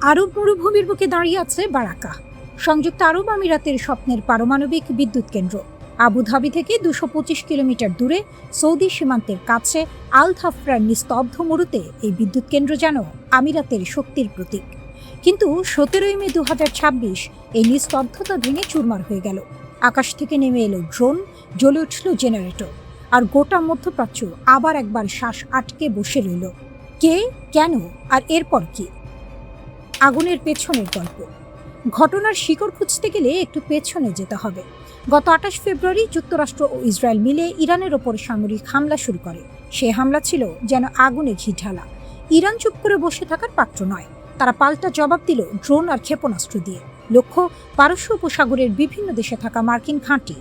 আরব মরুভূমির বুকে দাঁড়িয়ে আছে বারাকা, সংযুক্ত আরব আমিরাতের স্বপ্নের পারমাণবিক বিদ্যুৎ কেন্দ্র। আবুধাবি থেকে 225 কিলোমিটার দূরে সৌদি সীমান্তের কাছে আল ধাফরার নিস্তব্ধ মরুতে এই বিদ্যুৎ কেন্দ্র যেন আমিরাতের শক্তির প্রতীক। কিন্তু 17 মে 2026 এই নিস্তব্ধতা ভেঙে চুরমার হয়ে গেল। আকাশ থেকে নেমে এলো ড্রোন, জ্বলে উঠল জেনারেটর, আর গোটা মধ্যপ্রাচ্য আবার একবার শ্বাস আটকে বসে রইল। কে, কেন, আর এরপর কি? আগুনের পেছনের গল্প। ঘটনার শিকড় খুঁজতে গেলে একটু পেছনে যেতে হবে। গত 28 ফেব্রুয়ারি যুক্তরাষ্ট্র ও ইসরায়েল মিলে ইরানের ওপর সামরিক হামলা শুরু করে। সে হামলা ছিল যেন আগুনে ঘি ঢালা। ইরান চুপ করে বসে থাকার পাত্র নয়। তারা পাল্টা জবাব দিল ড্রোন আর ক্ষেপণাস্ত্র দিয়ে। লক্ষ্য পারস্য উপসাগরের বিভিন্ন দেশে থাকা মার্কিন ঘাঁটি।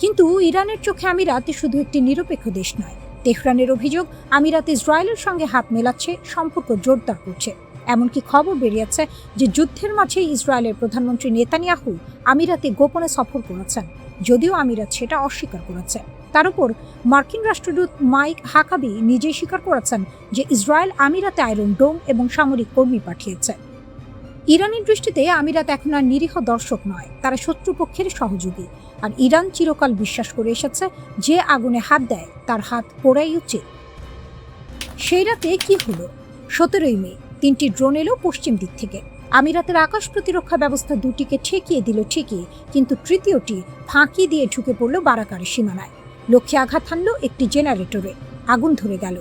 কিন্তু ইরানের চোখে আমিরাত শুধু একটি নিরপেক্ষ দেশ নয়। তেহরানের অভিযোগ, আমিরাত ইসরায়েলের সঙ্গে হাত মেলাচ্ছে, সম্পর্ক জোরদার করছে। এমনকি খবর বেরিয়েছে যে যুদ্ধের মাঝে ইসরায়েলের প্রধানমন্ত্রী নেতানিয়াহু আমিরাতে গোপনে সফর করেছেন, যদিও আমিরাত সেটা অস্বীকার করেছে। তার উপর মার্কিন রাষ্ট্রদূত মাইক হাকাবি নিজেই স্বীকার করেছেন যে ইসরায়েল আমিরাতে আয়রন ডোম এবং সামরিক কর্মী পাঠিয়েছে। ইরানের দৃষ্টিতে আমিরাত এখন আর নিরীহ দর্শক নয়, তারা শত্রুপক্ষের সহযোগী। আর ইরান চিরকাল বিশ্বাস করে এসেছে, যে আগুনে হাত দেয় তার হাত পোড়াই উচিত। সেই রাতে কি হলো? 17 মে 3টি ড্রোন এলো পশ্চিম দিক থেকে। আমিরাতের আকাশ প্রতিরক্ষা ব্যবস্থা দুটিকে ঠেকিয়ে দিল ঠিকই, কিন্তু তৃতীয়টি ফাঁকি দিয়ে ঢুকে পড়ল বারাকার সীমানায়। লক্ষ্যে আঘাত হানল একটি জেনারেটরে, আগুন ধরে গেল।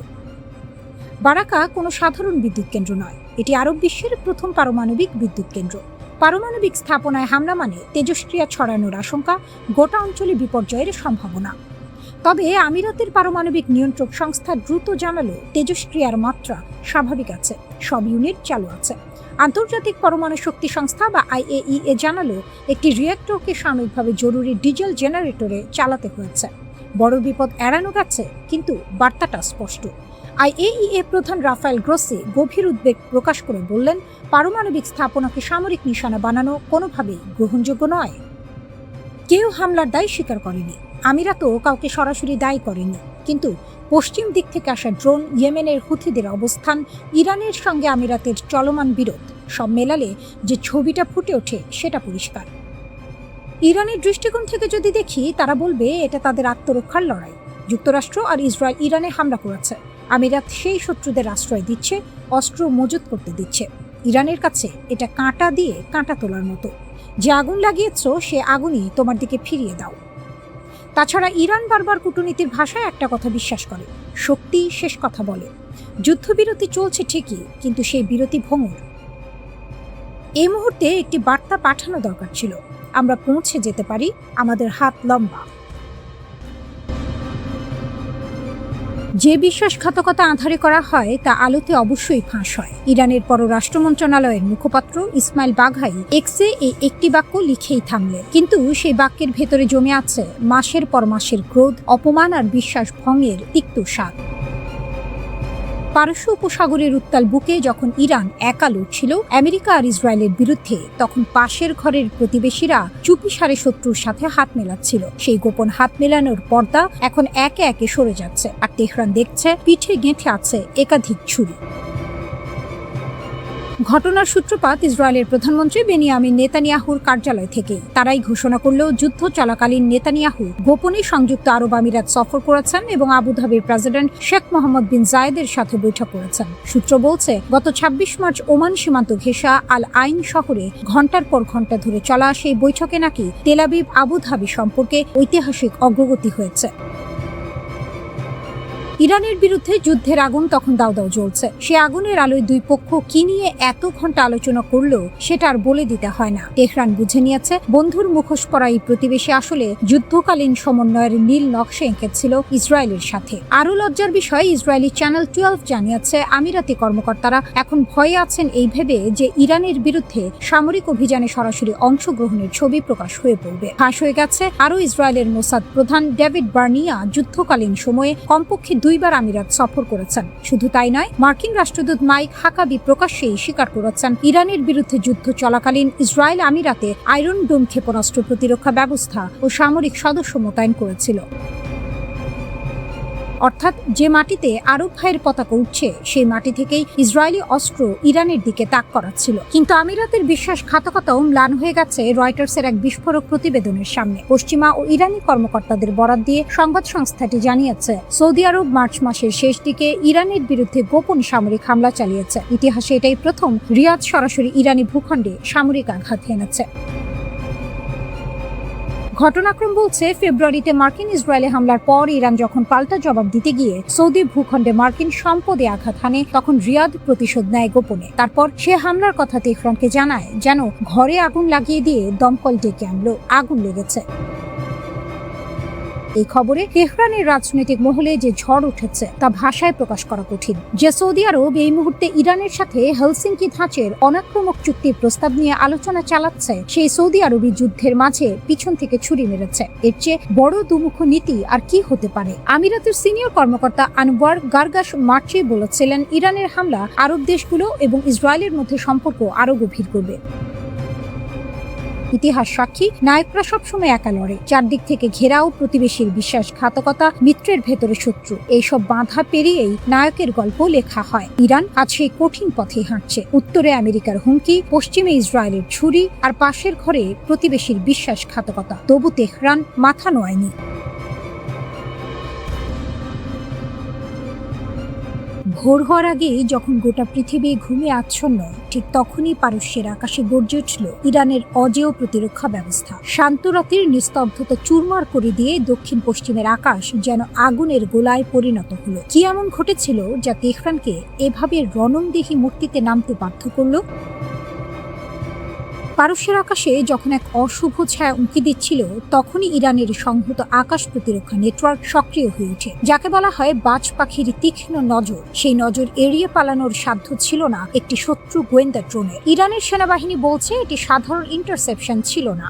বারাকা কোনো সাধারণ বিদ্যুৎ কেন্দ্র নয়, এটি আরব বিশ্বের প্রথম পারমাণবিক বিদ্যুৎ কেন্দ্র। পারমাণবিক স্থাপনায় হামলা মানে তেজস্ক্রিয়া ছড়ানোর আশঙ্কা, গোটা অঞ্চলে বিপর্যয়ের সম্ভাবনা। তবে আমিরাতের পারমাণবিক নিয়ন্ত্রক সংস্থা দ্রুত জানালো তেজস্ক্রিয়ার মাত্রা স্বাভাবিক আছে, সব ইউনিট চালু আছে। আন্তর্জাতিক পরমাণু শক্তি সংস্থা বা IAEA জানালো একটি রিঅ্যাক্টরকে সাময়িকভাবে জরুরি ডিজেল জেনারেটরে চালাতে হয়েছে। বড় বিপদ এড়ানো গেছে, কিন্তু বার্তাটা স্পষ্ট। IAEA প্রধান রাফায়েল গ্রোসি গভীর উদ্বেগ প্রকাশ করে বললেন, পারমাণবিক স্থাপনাকে সামরিক নিশানা বানানো কোনোভাবেই গ্রহণযোগ্য নয়। কেউ হামলার দায় স্বীকার করেনি, আমিরাতও কাউকে সরাসরি দায়ী করেনি। কিন্তু পশ্চিম দিক থেকে আসা ড্রোন, ইয়েমেনের হুথিদের অবস্থান, ইরানের সঙ্গে আমিরাতের চলমান বিরোধ, সব মেলালে যে ছবিটা ফুটে ওঠে সেটা পরিষ্কার। ইরানের দৃষ্টিকোণ থেকে যদি দেখি, তারা বলবে এটা তাদের আত্মরক্ষার লড়াই। যুক্তরাষ্ট্র আর ইসরায়েল ইরানে হামলা করেছে, আমিরাত সেই শত্রুদের আশ্রয় দিচ্ছে, অস্ত্র মজুত করতে দিচ্ছে। ইরানের কাছে এটা কাঁটা দিয়ে কাঁটা তোলার মতো। যে আগুন লাগিয়েছ সে আগুনই তোমার দিকে ফিরিয়ে দাও। তাছাড়া ইরান বারবার কূটনীতির ভাষায় একটা কথা বিশ্বাস করে, শক্তি শেষ কথা বলে। যুদ্ধবিরতি চলছে ঠিকই, কিন্তু সেই বিরতি ভঙ্গুর। এই মুহূর্তে একটি বার্তা পাঠানো দরকার ছিল, আমরা পৌঁছে যেতে পারি, আমাদের হাত লম্বা। যে বিশ্বাসঘাতকতা আঁধারে করা হয় তা আলোতে অবশ্যই ফাঁস হয়। ইরানের পররাষ্ট্র মন্ত্রণালয়ের মুখপাত্র ইসমাইল বাঘাই এক্সে এই একটি বাক্য লিখেই থামলেন, কিন্তু সেই বাক্যের ভেতরে জমে আছে মাসের পর মাসের ক্রোধ, অপমান আর বিশ্বাস ভঙ্গের তিক্ত স্বাদ। পারস্য উপসাগরের উত্তাল বুকে যখন ইরান একা লড়ছিল আমেরিকা আর ইসরায়েলের বিরুদ্ধে, তখন পাশের ঘরের প্রতিবেশীরা চুপিসারে শত্রুর সাথে হাত মেলাচ্ছিল। সেই গোপন হাত মেলানোর পর্দা এখন একে একে সরে যাচ্ছে, আর তেহরান দেখছে পিঠে গেঁথে আছে একাধিক ছুরি। ঘটনার সূত্রপাত ইসরায়েলের প্রধানমন্ত্রী বেনিয়ামিন নেতানিয়াহুর কার্যালয় থেকেই। তারাই ঘোষণা করলেও যুদ্ধ চলাকালীন নেতানিয়াহু গোপনে সংযুক্ত আরব আমিরাত সফর করেছেন এবং আবুধাবির প্রেসিডেন্ট শেখ মোহাম্মদ বিন জায়েদের সাথে বৈঠক করেছেন। সূত্র বলছে, গত 26 মার্চ ওমান সীমান্ত ঘেঁষা আল আইন শহরে ঘণ্টার পর ঘণ্টা ধরে চলা সেই বৈঠকে নাকি তেল আবিব আবুধাবি সম্পর্কে ঐতিহাসিক অগ্রগতি হয়েছে। ইরানের বিরুদ্ধে যুদ্ধের আগুন তখন দাউ দাউ জ্বলছে। সে আগুনের আলোয় দুই পক্ষ কি নিয়ে এত ঘন্টা আলোচনা করলো সেটা আর বলে দিতে হয় না। তেহরান বুঝে নিয়েছে বন্ধুর মুখোশ পরা এই প্রতিবেশী আসলে যুদ্ধকালীন সমন্বয়ের নীল নকশা এঁকেছিল ইসরায়েলের সাথে। আরো লজ্জার বিষয়, ইসরায়েলি চ্যানেল 12 জানিয়েছে আমিরাতি কর্মকর্তারা এখন ভয়ে আছেন এই ভেবে যে ইরানের বিরুদ্ধে সামরিক অভিযানে সরাসরি অংশগ্রহণের ছবি প্রকাশ হয়ে পড়বে। ফাঁস হয়ে গেছে আরো ইসরায়েলের মোসাদ প্রধান ডেভিড বার্নিয়া যুদ্ধকালীন সময়ে কমপক্ষে 2বার আমিরাত সফর করেছেন। শুধু তাই নয়, মার্কিন রাষ্ট্রদূত মাইক হাকাবি প্রকাশ্যেই স্বীকার করেছেন ইরানের বিরুদ্ধে যুদ্ধ চলাকালীন ইসরায়েল আমিরাতে আয়রন ডোম ক্ষেপণাস্ত্র প্রতিরক্ষা ব্যবস্থা ও সামরিক সদস্য মোতায়েন করেছিল। অর্থাৎ যে মাটিতে আরব ভাইয়ের পতাকা উঠছে সেই মাটি থেকেই ইসরায়েলি অস্ত্র ইরানের দিকে তাক করাচ্ছিল। কিন্তু আমিরাতের বিশ্বাসঘাতকতাও ম্লান হয়ে গেছে রয়টার্সের এক বিস্ফোরক প্রতিবেদনের সামনে। পশ্চিমা ও ইরানি কর্মকর্তাদের বরাত দিয়ে সংবাদ সংস্থাটি জানিয়েছে, সৌদি আরব মার্চ মাসের শেষ দিকে ইরানের বিরুদ্ধে গোপন সামরিক হামলা চালিয়েছে। ইতিহাসে এটাই প্রথম রিয়াদ সরাসরি ইরানি ভূখণ্ডে সামরিক আঘাত হেনেছে। ঘটনাক্রম বলছে, ফেব্রুয়ারিতে মার্কিন ইসরায়েলে হামলার পর ইরান যখন পাল্টা জবাব দিতে গিয়ে সৌদি ভূখণ্ডে মার্কিন সম্পদে আঘাত হানে, তখন রিয়াদ প্রতিশোধ নেয় গোপনে। তারপর সে হামলার কথা তেহরানকে জানায়, যেন ঘরে আগুন লাগিয়ে দিয়ে দমকল ডেকে আনলো, আগুন লেগেছে। এই খবরে তেহরানের রাজনৈতিক মহলে যে ঝড় উঠেছে তা ভাষায় প্রকাশ করা কঠিন। যে সৌদি আরব এই মুহূর্তে ইরানের সাথে হেলসিঙ্কি ধাঁচের অনাক্রমক চুক্তির প্রস্তাব নিয়ে আলোচনা চালাচ্ছে, সেই সৌদি আরবই যুদ্ধের মাঝে পিছন থেকে ছুরি মেরেছে। এর চেয়ে বড় দুমুখ নীতি আর কি হতে পারে? আমিরাতের সিনিয়র কর্মকর্তা আনওয়ার গার্গাস মার্চি বলেছিলেন, ইরানের হামলা আরব দেশগুলো এবং ইসরায়েলের মধ্যে সম্পর্ক আরো গভীর করবে। ইতিহাস সাক্ষী, নায়করা সবসময় একা লড়ে। চারদিক থেকে ঘেরাও, প্রতিবেশীর বিশ্বাসঘাতকতা, মিত্রের ভেতরে শত্রু, এইসব বাধা পেরিয়েই নায়কের গল্প লেখা হয়। ইরান আজ সেই কঠিন পথে হাঁটছে। উত্তরে আমেরিকার হুমকি, পশ্চিমে ইসরায়েলের ছুরি, আর পাশের ঘরে প্রতিবেশীর বিশ্বাসঘাতকতা। তবু তেহরান মাথা নোয়ায়নি। ভোর হওয়ার আগেই যখন গোটা পৃথিবী ঘুমিয়ে আচ্ছন্ন, ঠিক তখনই পারস্যের আকাশে গর্জে উঠল ইরানের অজেয় প্রতিরক্ষা ব্যবস্থা। শান্ত রাতের নিস্তব্ধতা চুরমার করে দিয়ে দক্ষিণ পশ্চিমের আকাশ যেন আগুনের গোলায় পরিণত হলো। কি এমন ঘটেছিল যা তেহরানকে এভাবে রণংদেহী মূর্তিতে নামতে বাধ্য করলো? পারস্যের আকাশে যখন এক অশুভ ছায়া উঁকি দিচ্ছিল, তখনই ইরানের সংহত আকাশ প্রতিরক্ষা নেটওয়ার্ক সক্রিয় হয়ে ওঠে, যাকে বলা হয় বাজ পাখির তীক্ষ্ণ নজর। সেই নজর এড়িয়ে পালানোর সাধ্য ছিল না একটি শত্রু গোয়েন্দা ড্রোনের। ইরানের সেনাবাহিনী বলছে এটি সাধারণ ইন্টারসেপশন ছিল না।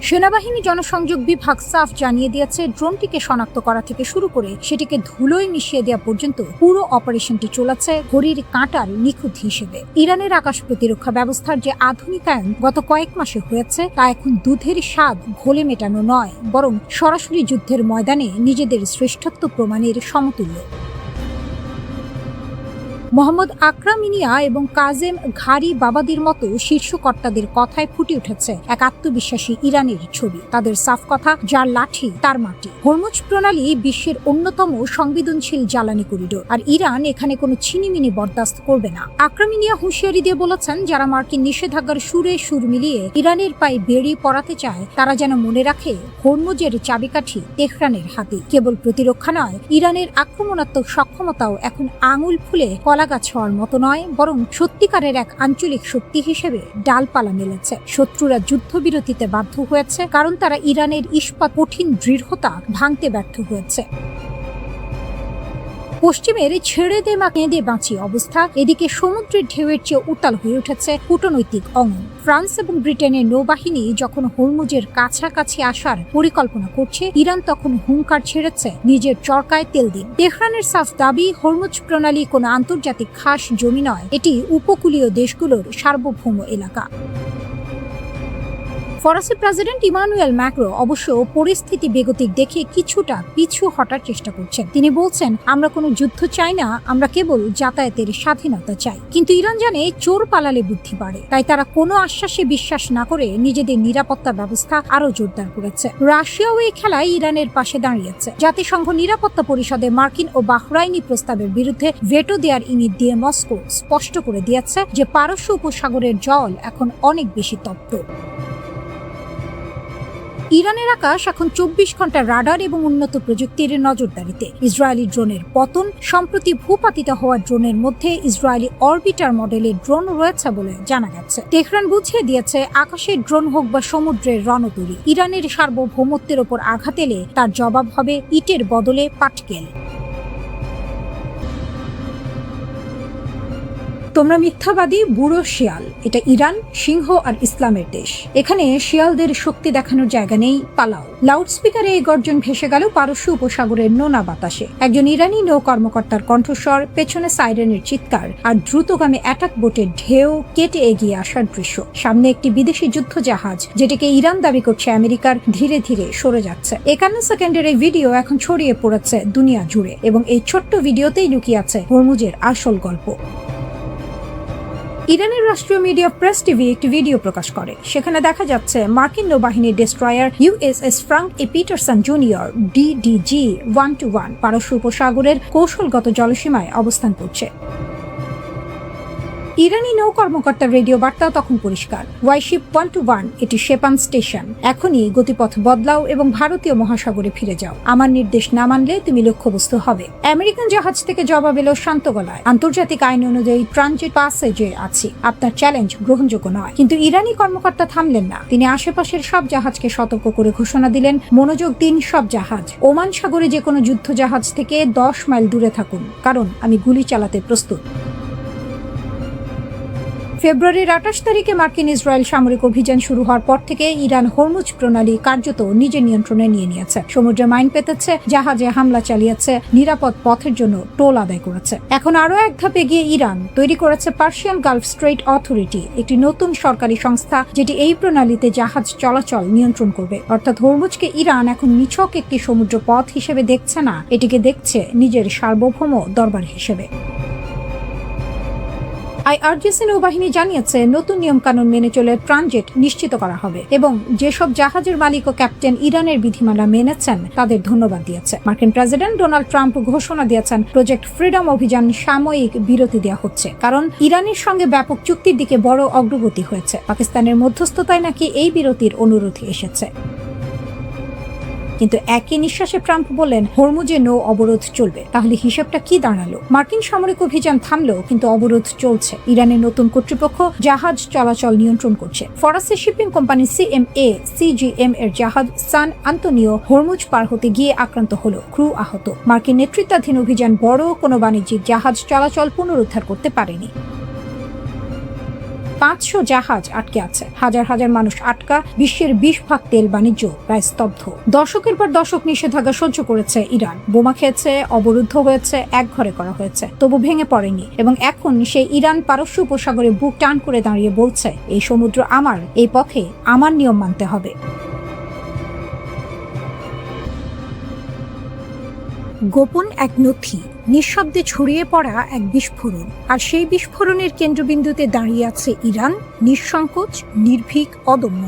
সেনাবাহিনী জনসংযোগ বিভাগ সাফ জানিয়ে দিয়েছে, ড্রোনটিকে শনাক্ত করা থেকে শুরু করে সেটিকে ধুলোয় মিশিয়ে দেওয়া পর্যন্ত পুরো অপারেশনটি চলেছে ঘড়ির কাঁটার নিখুঁত হিসেবে। ইরানের আকাশ প্রতিরক্ষা ব্যবস্থার যে আধুনিকায়ন গত কয়েক মাসে হয়েছে, তা এখন দুধের স্বাদ ঘোলে মেটানো নয়, বরং সরাসরি যুদ্ধের ময়দানে নিজেদের শ্রেষ্ঠত্ব প্রমাণের সমতুল্য। মোহাম্মদ আকরাম ইনিয়া এবং কাজেম ঘারি বাবাদির মতো শীর্ষ কর্তাদের কথায় ফুটে উঠেছে এক আত্মবিশ্বাসী ইরানের ছবি। তাদের সাফ কথা, যার লাঠি তার মাটি। হরমুজ প্রণালী বিশ্বের অন্যতম সংবেদনশীল জ্বালানি করিডোর, আর ইরান এখানে কোনো ছিনিমিনি বরদাস্ত করবে না। আকরাম ইনিয়া হুঁশিয়ারি দিয়ে বলেছেন, যারা মার্কিন নিষেধাজ্ঞার সুরে সুর মিলিয়ে ইরানের পায়ে বেড়ি পড়াতে চায়, তারা যেন মনে রাখে হরমুজের চাবিকাঠি তেহরানের হাতে। কেবল প্রতিরক্ষা নয়, ইরানের আক্রমণাত্মক সক্ষমতাও এখন আঙুল ফুলে গাছ হওয়ার মতো নয়, বরং সত্যিকারের এক আঞ্চলিক শক্তি হিসেবে ডালপালা মেলেছে। শত্রুরা যুদ্ধবিরতিতে বাধ্য হয়েছে, কারণ তারা ইরানের ইস্পাত কঠিন দৃঢ়তা ভাঙতে ব্যর্থ হয়েছে। পশ্চিমের ছেড়ে দে মা কেঁদে বাঁচি অবস্থা, এদিকে সমুদ্রের ঢেউয়ের চেয়ে উত্তাল হয়ে উঠেছে কূটনৈতিক অঙ্গন। ফ্রান্স এবং ব্রিটেনের নৌবাহিনী যখন হরমুজের কাছাকাছি আসার পরিকল্পনা করছে, ইরান তখন হুঙ্কার ছেড়েছে নিজের চরকায় তেল দিন। তেহরানের সাফ দাবি, হরমুজ প্রণালী কোনো আন্তর্জাতিক খাস জমি নয়, এটি উপকূলীয় দেশগুলোর সার্বভৌম এলাকা। ফরাসি প্রেসিডেন্ট ইমানুয়েল ম্যাক্রো অবশ্য পরিস্থিতি বেগতিক দেখে কিছুটা পিছু হটার চেষ্টা করছেন। তিনি বলছেন, আমরা কোনো যুদ্ধ চাই না, আমরা কেবল যাতায়াতের স্বাধীনতা চাই। কিন্তু ইরান জানে চোর পালালে বুদ্ধি বাড়ে, তাই তারা কোনো আশ্বাসে বিশ্বাস না করে নিজেদের নিরাপত্তা ব্যবস্থা আরো জোরদার করেছে। রাশিয়াও এই খেলায় ইরানের পাশে দাঁড়িয়েছে। জাতিসংঘ নিরাপত্তা পরিষদে মার্কিন ও বাহরাইনি প্রস্তাবের বিরুদ্ধে ভেটো দেওয়ার ইঙ্গিত দিয়ে মস্কো স্পষ্ট করে দিয়েছে যে পারস্য উপসাগরের জল এখন অনেক বেশি তপ্ত। ইরানের আকাশ এখন 24 ঘন্টা রাডার এবং উন্নত প্রযুক্তির নজরদারিতে। ইসরায়েলি ড্রোনের পতন, সম্প্রতি ভূপাতিত হওয়া ড্রোনের মধ্যে ইসরায়েলি অরবিটার মডেলের ড্রোন রয়েছে বলে জানা গেছে। তেহরান বুঝিয়ে দিয়েছে, আকাশের ড্রোন হোক বা সমুদ্রের রণতরী, ইরানের সার্বভৌমত্বের ওপর আঘাত এলে তার জবাব হবে ইটের বদলে পাটকেল। তোমরা মিথ্যাবাদী বুড়ো শিয়াল, এটা ইরান সিংহ আর ইসলামের দেশ, এখানে শিয়ালদের শক্তি দেখানোর জায়গা নেই, পালাও। লাউডস্পিকারে এই গর্জন ভেসে গেল পারস্য উপসাগরের নোনা বাতাসে। একজন ইরানি নৌ কর্মকর্তার কণ্ঠস্বর, পেছনে সাইরেনের চিৎকার আর দ্রুতগামী অ্যাটাক বোটের ঢেউ কেটে এগিয়ে আসার দৃশ্য। সামনে একটি বিদেশি যুদ্ধ জাহাজ, যেটিকে ইরান দাবি করছে আমেরিকার, ধীরে ধীরে সরে যাচ্ছে। 51 সেকেন্ডের এই ভিডিও এখন ছড়িয়ে পড়েছে দুনিয়া জুড়ে, এবং এই ছোট্ট ভিডিওতেই লুকিয়ে আছে হরমুজের আসল গল্প। ইরানের রাষ্ট্রীয় মিডিয়া প্রেস টিভি একটি ভিডিও প্রকাশ করে। সেখানে দেখা যাচ্ছে মার্কিন নৌবাহিনীর ডেস্ট্রয়ার ইউএসএস ফ্রাঙ্ক এ পিটারসন জুনিয়র DDG-121 পারস্য উপসাগরের কৌশলগত জলসীমায় অবস্থান করছে। ইরানি নৌ কর্মকর্তার রেডিও বার্তা তখন পরিষ্কার, ওয়াইশিপ 121, এটি শেপান স্টেশন, এখনই গতিপথ বদলাও এবং ভারতীয় মহাসাগরে ফিরে যাও। আমার নির্দেশ না মানলে তুমি লক্ষ্যবস্তু হবে। আমেরিকান জাহাজ থেকে জবাব এলো শান্ত গলায়, আন্তর্জাতিক আইন অনুযায়ী ট্রানজিট প্যাসেজে আছি, আপনার চ্যালেঞ্জ গ্রহণযোগ্য নয়। কিন্তু ইরানি কর্মকর্তা থামলেন না। তিনি আশেপাশের সব জাহাজকে সতর্ক করে ঘোষণা দিলেন, মনোযোগ দিন সব জাহাজ, ওমান সাগরে যে কোনো যুদ্ধ জাহাজ থেকে 10 মাইল দূরে থাকুন, কারণ আমি গুলি চালাতে প্রস্তুত। ফেব্রুয়ারির 28 তারিখে মার্কিন ইসরায়েল সামরিক অভিযান শুরু হওয়ার পর থেকে ইরান হরমুজ প্রণালী কার্যত নিজের নিয়ন্ত্রণে নিয়ে নিয়েছে। সমুদ্রে মাইন পেতেছে, জাহাজে হামলা চালিয়েছে, নিরাপদ পথের জন্য টোল আদায় করেছে। এখন আরও এক ধাপ এগিয়ে ইরান তৈরি করেছে পার্সিয়ান গালফ স্ট্রেইট অথরিটি, একটি নতুন সরকারি সংস্থা যেটি এই প্রণালীতে জাহাজ চলাচল নিয়ন্ত্রণ করবে। অর্থাৎ হরমুজকে ইরান এখন নিছক একটি সমুদ্র পথ হিসেবে দেখছে না, এটিকে দেখছে নিজের সার্বভৌম দরবার হিসেবে। আইআরজিসি নৌবাহিনী জানিয়েছে নতুন নিয়মকানুন মেনে চলে ট্রানজিট নিশ্চিত করা হবে, এবং যেসব জাহাজের মালিক ও ক্যাপ্টেন ইরানের বিধিমালা মেনেছেন তাদের ধন্যবাদ দিয়েছে। মার্কিন প্রেসিডেন্ট ডোনাল্ড ট্রাম্প ঘোষণা দিয়েছেন প্রজেক্ট ফ্রিডম অভিযান সাময়িক বিরতি দেওয়া হচ্ছে, কারণ ইরানের সঙ্গে ব্যাপক চুক্তির দিকে বড় অগ্রগতি হয়েছে। পাকিস্তানের মধ্যস্থতায় নাকি এই বিরতির অনুরোধ এসেছে। কিন্তু একই নিঃশ্বাসে ট্রাম্প বললেন হরমুজে নৌ অবরোধ চলবে। তাহলে হিসেবটা কি দাঁড়ালো? মার্কিন সামরিক অভিযান থামলো, কিন্তু অবরোধ চলছে। ইরানের নতুন কর্তৃপক্ষ জাহাজ চলাচল নিয়ন্ত্রণ করছে। ফরাসি শিপিং কোম্পানি CMA-CGM এর জাহাজ সান আন্তোনিও হরমুজ পার হতে গিয়ে আক্রান্ত হলো, ক্রু আহত। মার্কিন নেতৃত্বাধীন অভিযান বড় কোনো বাণিজ্যিক জাহাজ চলাচল পুনরুদ্ধার করতে পারেনি। 500 জাহাজ আটকে আছে, হাজার হাজার মানুষ আটকা, বিশ্বের 20% তেল বাণিজ্য প্রায় স্তব্ধ। দশকের পর দশক নিষেধাজ্ঞা সহ্য করেছে ইরান, বোমা খেয়েছে, অবরুদ্ধ হয়েছে, একঘরে করা হয়েছে, তবু ভেঙে পড়েনি। এবং এখন সেই ইরান পারস্য উপসাগরে বুক টান করে দাঁড়িয়ে বলছে, এই সমুদ্র আমার, এই পথে আমার নিয়ম মানতে হবে। গোপন এক নথি, নিঃশব্দে ছড়িয়ে পড়া এক বিস্ফোরণ, আর সেই বিস্ফোরণের কেন্দ্রবিন্দুতে দাঁড়িয়ে আছে ইরান, নিঃসংকোচ, নির্ভীক, অদম্য।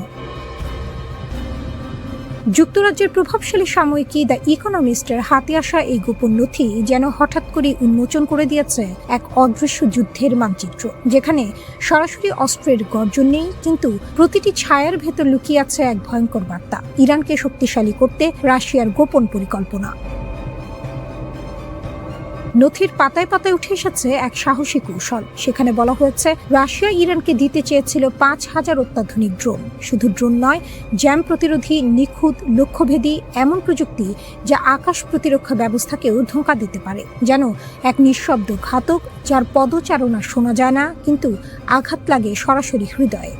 যুক্তরাজ্যের প্রভাবশালী সাময়িকী দ্য ইকোনমিস্টের হাতে আসা এই গোপন নথি যেন হঠাৎ করে উন্মোচন করে দিয়েছে এক অদৃশ্য যুদ্ধের মানচিত্র, যেখানে সরাসরি অস্ত্রের গর্জন নেই, কিন্তু প্রতিটি ছায়ার ভেতর লুকিয়ে আছে এক ভয়ঙ্কর বার্তা, ইরানকে শক্তিশালী করতে রাশিয়ার গোপন পরিকল্পনা। নথির পাতায় পাতায় উঠে এসেছে এক সাহসী কৌশল। সেখানে বলা হয়েছে রাশিয়া ইরানকে দিতে চেয়েছিল 5000 অত্যাধুনিক ড্রোন। শুধু ড্রোন নয়, জ্যাম প্রতিরোধী, নিখুঁত, লক্ষ্যভেদী এমন প্রযুক্তি যা আকাশ প্রতিরক্ষা ব্যবস্থাকেও ধোঁকা দিতে পারে, যেন এক নিঃশব্দ ঘাতক যার পদচারণা শোনা যায় না, কিন্তু আঘাত লাগে সরাসরি হৃদয়ে।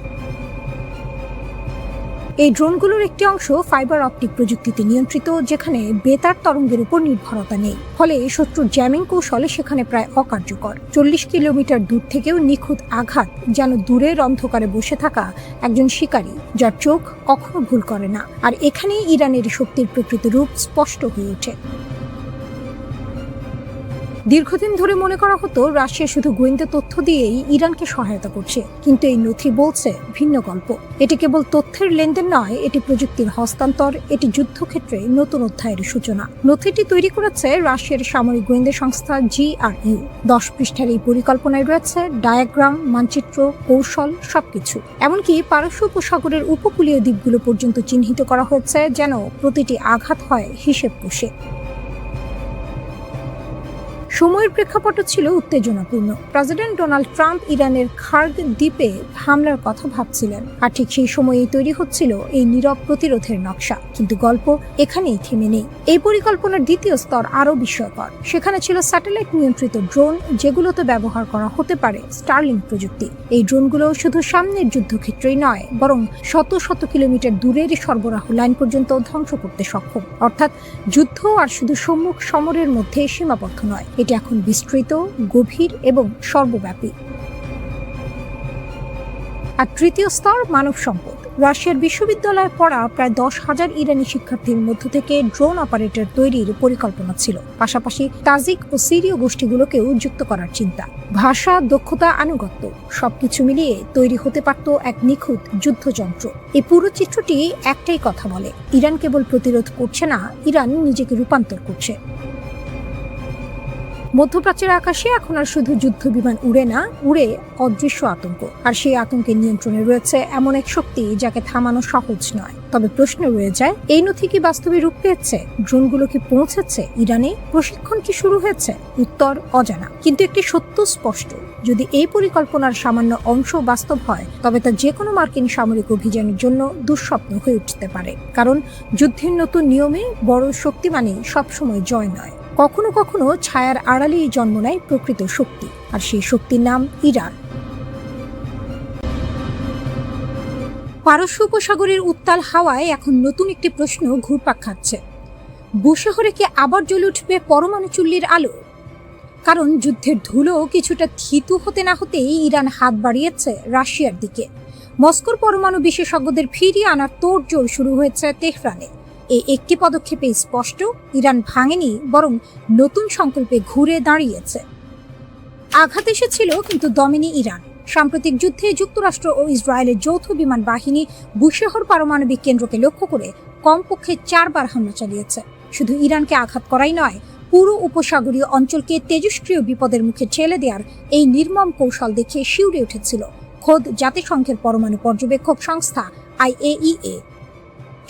এই ড্রোনগুলোর একটি অংশ ফাইবার অপটিক প্রযুক্তিতে নিয়ন্ত্রিত, যেখানে বেতার তরঙ্গের উপর নির্ভরতা নেই, ফলে শত্রুর জ্যামিং কৌশলে সেখানে প্রায় অকার্যকর। 40 কিলোমিটার দূর থেকেও নিখুঁত আঘাত, যেন দূরের অন্ধকারে বসে থাকা একজন শিকারী যার চোখ কখনো ভুল করে না। আর এখানেই ইরানের শক্তির প্রকৃত রূপ স্পষ্ট হয়ে ওঠে। দীর্ঘদিন ধরে মনে করা হতো রাশিয়া শুধু গোয়েন্দা তথ্য দিয়েই ইরানকে সহায়তা করছে, কিন্তু এই নথি বলছে ভিন্ন গল্প। এটি কেবল তথ্যের লেনদেন নয়, এটি প্রযুক্তির হস্তান্তর, এটি যুদ্ধক্ষেত্রে নতুন অধ্যায়ের সূচনা। নথিটি তৈরি করেছে রাশিয়ার সামরিক গোয়েন্দা সংস্থা GRU। 10 পৃষ্ঠার এই পরিকল্পনায় রয়েছে ডায়াগ্রাম, মানচিত্র, কৌশল, সবকিছু। এমনকি পারস্য উপসাগরের উপকূলীয় দ্বীপগুলো পর্যন্ত চিহ্নিত করা হয়েছে, যেন প্রতিটি আঘাত হয় হিসেব কষে। সময়ের প্রেক্ষাপটও ছিল উত্তেজনাপূর্ণ। প্রেসিডেন্ট ডোনাল্ড ট্রাম্প ইরানের খার্গ দ্বীপে হামলার কথা ভাবছিলেন, আর ঠিক সেই সময়েই তৈরি হচ্ছিল এই নীরব প্রতিরোধের নকশা। কিন্তু গল্প এখানেই থেমে নেই। এই পরিকল্পনার দ্বিতীয় স্তর আরও বিস্ময়কর। সেখানে ছিল স্যাটেলাইট নিয়ন্ত্রিত ড্রোন, যেগুলোতে ব্যবহার করা হতে পারে স্টারলিংক প্রযুক্তি। এই ড্রোনগুলো শুধু সামনের যুদ্ধক্ষেত্রেই নয়, বরং শত শত কিলোমিটার দূরের সরবরাহ লাইন পর্যন্ত ধ্বংস করতে সক্ষম। অর্থাৎ যুদ্ধ আর শুধু সম্মুখ সমরের মধ্যে সীমাবদ্ধ নয়, এটি এখন বিস্তৃত, গভীর এবং সর্বব্যাপী। আর তৃতীয় স্তর মানব সম্পদ। রাশিয়ার বিশ্ববিদ্যালয়ে পড়া প্রায় 10,000 ইরানি শিক্ষার্থীর মধ্য থেকে ড্রোন অপারেটর তৈরির পরিকল্পনা ছিল। পাশাপাশি তাজিক ও সিরীয় গোষ্ঠীগুলোকেও যুক্ত করার চিন্তা। ভাষা, দক্ষতা, আনুগত্য সবকিছু মিলিয়ে তৈরি হতে পারত এক নিখুঁত যুদ্ধযন্ত্র। এই পুরো চিত্রটি একটাই কথা বলে, ইরান কেবল প্রতিরোধ করছে না, ইরান নিজেকে রূপান্তর করছে। মধ্যপ্রাচ্যের আকাশে এখন আর শুধু যুদ্ধ বিমান উড়ে না, উড়ে অদৃশ্য আতঙ্ক। আর সেই আতঙ্কের নিয়ন্ত্রণে রয়েছে এমন এক শক্তি যাকে থামানো সহজ নয়। তবে প্রশ্ন রয়ে যায়, এই নথি কি বাস্তবে রূপ পেয়েছে? ড্রোনগুলো কি পৌঁছেছে ইরানে? প্রশিক্ষণ কি শুরু হয়েছে? উত্তর অজানা। কিন্তু একটি সত্য স্পষ্ট, যদি এই পরিকল্পনার সামান্য অংশ বাস্তব হয়, তবে তা যে কোনো মার্কিন সামরিক অভিযানের জন্য দুঃস্বপ্ন হয়ে উঠতে পারে। কারণ যুদ্ধের নতুন নিয়মে বড় শক্তি মানে সবসময় জয় নয়। কখনো কখনো ছায়ার আড়ালেই জন্ম নেয় প্রকৃত শক্তি, আর সেই শক্তির নাম ইরান। পারস্য উপসাগরের উত্তাল হাওয়ায় এখন নতুন একটি প্রশ্ন ঘুরপাক খাচ্ছে। বুশহরে কি আবার জ্বলে উঠবে পরমাণু চুল্লির আলো? কারণ যুদ্ধের ধুলো কিছুটা থিতু হতে না হতেই ইরান হাত বাড়িয়েছে রাশিয়ার দিকে। মস্কোর পরমাণু বিশেষজ্ঞদের ফিরিয়ে আনার তোড়জোড় শুরু হয়েছে তেহরানে। এই একটি পদক্ষেপে স্পষ্ট, ইরান ভাঙেনি, বরং নতুন সংকল্পে ঘুরে দাঁড়িয়েছে। আঘাত এসেছিল, কিন্তু দমেনি ইরান। সাম্প্রতিক যুদ্ধে যুক্তরাষ্ট্র ও ইসরায়েলের যৌথ বিমান বাহিনী বুশেহর পারমাণবিক কেন্দ্রকে লক্ষ্য করে কমপক্ষে 4 বার হামলা চালিয়েছে। শুধু ইরানকে আঘাত করাই নয়, পুরো উপসাগরীয় অঞ্চলকে তেজস্ক্রিয় বিপদের মুখে ঠেলে দেওয়ার এই নির্মম কৌশল দেখে শিউরে উঠেছিল খোদ জাতিসংঘের পরমাণু পর্যবেক্ষক সংস্থা IAEA।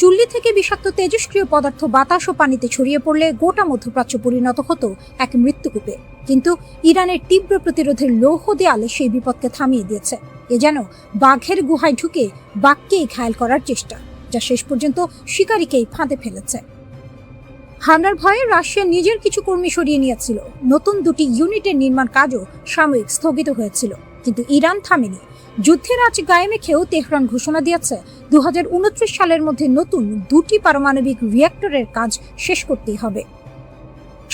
চুল্লি থেকে বিষাক্ত তেজস্ক্রিয় পদার্থ বাতাস ও পানিতে ছড়িয়ে পড়লে গোটা মধ্যপ্রাচ্য পরিণত হতো এক মৃত্যুকূপে। কিন্তু ইরানের তীব্র প্রতিরোধের লৌহ দেয়াল সেই বিপদকে থামিয়ে দিয়েছে। এ যেন বাঘের গুহায় ঢুকে বাঘকেই ঘায়েল করার চেষ্টা, যা শেষ পর্যন্ত শিকারীকেই ফাঁদে ফেলেছে। হামলার ভয়ে রাশিয়া নিজের কিছু কর্মী সরিয়ে নিয়েছিল। নতুন 2টি ইউনিটের নির্মাণ কাজও সাময়িক স্থগিত হয়েছিল। কিন্তু ইরান থামেনি। যুদ্ধের আজ গায়ে মেখেও তেহরান ঘোষণা দিয়েছে 2029 সালের মধ্যে নতুন 2টি পারমাণবিক রিঅ্যাক্টরের কাজ শেষ করতেই হবে।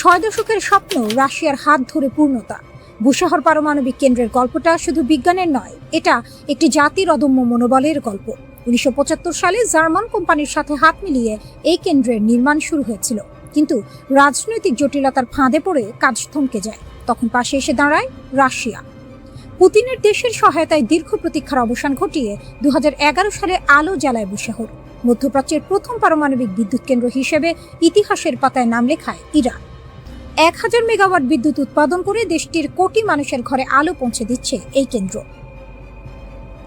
6 দশকের স্বপ্ন রাশিয়ার হাত ধরে পূর্ণতা। বুশেহর পারমাণবিক কেন্দ্রের গল্পটা শুধু বিজ্ঞানের নয়, এটা একটি জাতির অদম্য মনোবলের গল্প। 1975 সালে জার্মান কোম্পানির সাথে হাত মিলিয়ে এই কেন্দ্রের নির্মাণ শুরু হয়েছিল। কিন্তু রাজনৈতিক জটিলতার ফাঁদে পড়ে কাজ থমকে যায়। তখন পাশে এসে দাঁড়ায় রাশিয়া। পুতিনের দেশের সহায়তায় দীর্ঘ প্রতীক্ষার অবসান ঘটিয়ে 2011 সালে আলো জ্বালায় বুশেহর। মধ্যপ্রাচ্যের প্রথম পারমাণবিক বিদ্যুৎ কেন্দ্র হিসেবে ইতিহাসের পাতায় নাম লেখায় ইরান। 1000 মেগাওয়াট বিদ্যুৎ উৎপাদন করে দেশটির কোটি মানুষের ঘরে আলো পৌঁছে দিচ্ছে এই কেন্দ্র।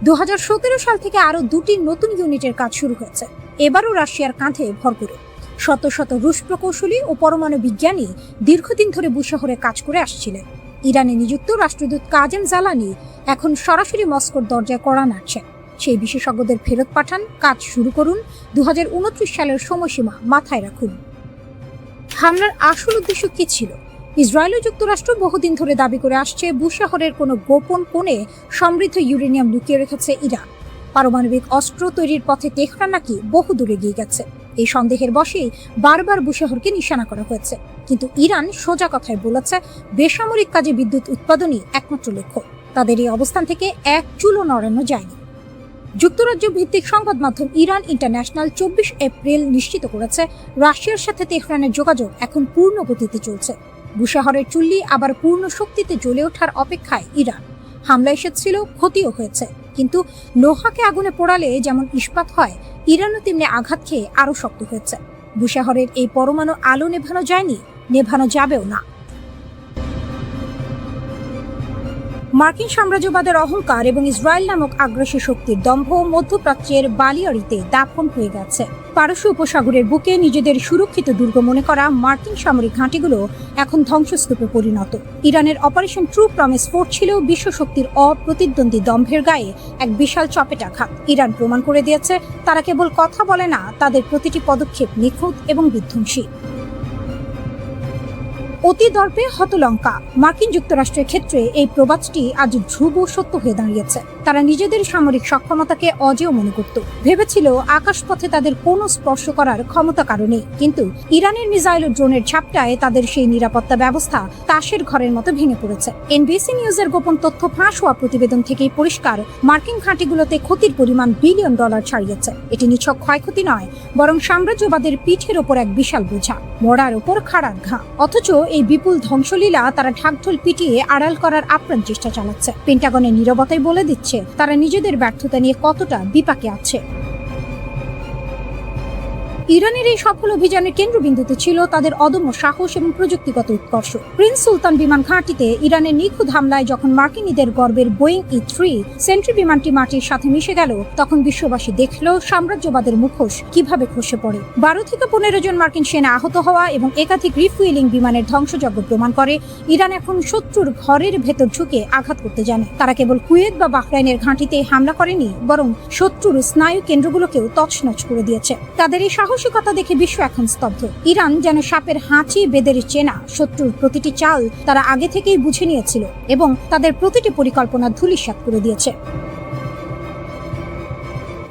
2017 সাল থেকে আরও 2টি নতুন ইউনিটের কাজ শুরু হয়েছে। এবারও রাশিয়ার কাঁধে ভর করে। শত শত রুশ প্রকৌশলী ও পরমাণু বিজ্ঞানী দীর্ঘদিন ধরে বুশেহরে কাজ করে আসছিলেন। ইরানে নিযুক্ত রাষ্ট্রদূত কাজেম জালানি এখন সরাসরি মস্কোর দরজায় কড়া নাড়ছেন। সেই বিশেষজ্ঞদের ফেরত পাঠান, কাজ শুরু করুন। 2029 সালের সময়সীমা মাথায় রাখুন। হামলার আসল উদ্দেশ্য কি ছিল? ইসরায়েল ও যুক্তরাষ্ট্র বহুদিন ধরে দাবি করে আসছে বুশেহরের কোনো গোপন কোণে সমৃদ্ধ ইউরেনিয়াম লুকিয়ে রেখেছে ইরান। পারমাণবিক অস্ত্র তৈরির পথে তেহরান নাকি বহু দূরে এগিয়ে গেছে। এই সন্দেহের বশেই বারবার বুশেহরকে নিশানা করা হয়েছে। কিন্তু ইরান সোজা কথায় বলেছে, বেসামরিক কাজে বিদ্যুৎ উৎপাদনই একমাত্র লক্ষ্য। তাদের এই অবস্থান থেকে এক চুলও নড়ানো যায়নি। যুক্তরাজ্য ভিত্তিক সংবাদ মাধ্যম ইরান ইন্টারন্যাশনাল 24 এপ্রিল নিশ্চিত করেছে, রাশিয়ার সাথে তেহরানের যোগাযোগ এখন পূর্ণ গতিতে চলছে। বুশেহরের চুল্লি আবার পূর্ণ শক্তিতে জ্বলে ওঠার অপেক্ষায় ইরান। হামলা এসেছিল, ক্ষতিও হয়েছে, কিন্তু লোহাকে আগুনে পোড়ালে যেমন ইস্পাত হয়, ইরানও তেমনি আঘাত খেয়ে আরও শক্ত হয়েছে। বুশেহরের এই পরমাণু আলো নেভানো যায়নি, নেভানো যাবেও না। মার্কিন সাম্রাজ্যবাদের অহংকার এবং ইসরায়েল নামক আগ্রাসী শক্তির দম্ভ মধ্যপ্রাচ্যের বালিয়াড়িতে দাফন হয়ে গেছে। পারস্য উপসাগরের বুকে নিজেদের সুরক্ষিত দুর্গ মনে করা মার্কিন সামরিক ঘাঁটিগুলো এখন ধ্বংসস্তূপে পরিণত। ইরানের অপারেশন ট্রু প্রমিস 4 ছিল বিশ্বশক্তির অপ্রতিদ্বন্দ্বী দম্ভের গায়ে এক বিশাল চপেটাঘাত। ইরান প্রমাণ করে দিয়েছে তারা কেবল কথা বলে না, তাদের প্রতিটি পদক্ষেপ নিখুঁত এবং বিধ্বংসী। অতি দর্পে হতলঙ্কা। মার্কিন যুক্তরাষ্ট্রের ক্ষেত্রে এই প্রবাদটি আজ ধ্রুব সত্য হয়ে দাঁড়িয়েছে। তারা নিজেদের সামরিক সক্ষমতাকে অজেয় মনে করত, ভেবেছিল আকাশপথে তাদের কোনো স্পর্শ করার ক্ষমতা কারণেই। কিন্তু ইরানের মিসাইল ও ড্রোনের ঝাপটায় তাদের সেই নিরাপত্তা ব্যবস্থা তাসের ঘরের মতো ভেঙে পড়েছে। এনবিসি নিউজের গোপন তথ্য ফাঁস হওয়া প্রতিবেদন থেকেই পরিষ্কার, মার্কিন ঘাঁটিগুলোতে ক্ষতির পরিমাণ বিলিয়ন ডলার ছাড়িয়েছে। এটি নিছক ক্ষয়ক্ষতি নয়, বরং সাম্রাজ্যবাদের পিঠের ওপর এক বিশাল বোঝা, মরার ওপর খাড়ার ঘা। অথচ এই বিপুল ধ্বংসলীলা তারা ঢাকঢোল পিটিয়ে আড়াল করার আপ্রাণ চেষ্টা চালাচ্ছে। পেন্টাগনের নীরবতাই বলে দিচ্ছে তারা নিজেদের ব্যর্থতা নিয়ে কতটা বিপাকে আছে। ইরানের এই সফল অভিযানের কেন্দ্রবিন্দুতে ছিল তাদের অদম্য সাহস এবং প্রযুক্তিগত উৎকর্ষ। প্রিন্স সুলতান বিমান ঘাঁটিতে ইরানের নিখুঁত হামলায় যখন মার্কিনীদের গর্বের বোয়িং E-3 সেন্ট্রি বিমানটি মাটির সাথে মিশে গেল, তখন বিশ্ববাসী দেখল সাম্রাজ্যবাদের মুখোশ কিভাবে খসে পড়ে। 12 থেকে 15 জন মার্কিন সেনা আহত হওয়া এবং একাধিক রিফুয়েলিং বিমানের ধ্বংসযজ্ঞ প্রমাণ করে ইরান এখন শত্রুর ঘরের ভেতর ঢুকে আঘাত করতে জানে। তারা কেবল কুয়েত বা বাহরাইনের ঘাঁটিতে হামলা করেনি, বরং শত্রুর স্নায়ু কেন্দ্রগুলোকেও তছনছ করে দিয়েছে। তাদের এই সাহসিকতা দেখে বিশ্ব এখন স্তব্ধ। ইরান যেন সাপের হাঁচি বেদের চেনা, শত্রুর প্রতিটি চাল তারা আগে থেকেই বুঝে নিয়েছিল এবং তাদের প্রতিটি পরিকল্পনা ধূলিসাৎ করে দিয়েছে।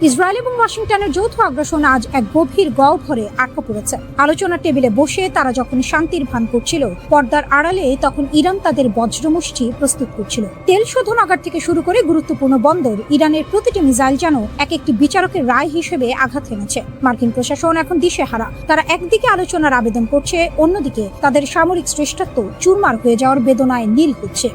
ইসরায়েল এবং ওয়াশিংটনের যৌথ আগ্রাসন আজ এক গভীর গহ্বরে আটকা পড়েছে। আলোচনার টেবিলে বসে তারা যখন শান্তির ভান করছিল, পর্দার আড়ালে তখন ইরান তাদের বজ্রমুষ্টি প্রস্তুত করছিল। তেল শোধনাগার থেকে শুরু করে গুরুত্বপূর্ণ বন্দর, ইরানের প্রতিটি মিসাইল যেন এক একটি বিচারকের রায় হিসেবে আঘাত এনেছে। মার্কিন প্রশাসন এখন দিশেহারা। তারা একদিকে আলোচনার আবেদন করছে, অন্যদিকে তাদের সামরিক শ্রেষ্ঠত্ব চুরমার হয়ে যাওয়ার বেদনায় নীল হচ্ছে।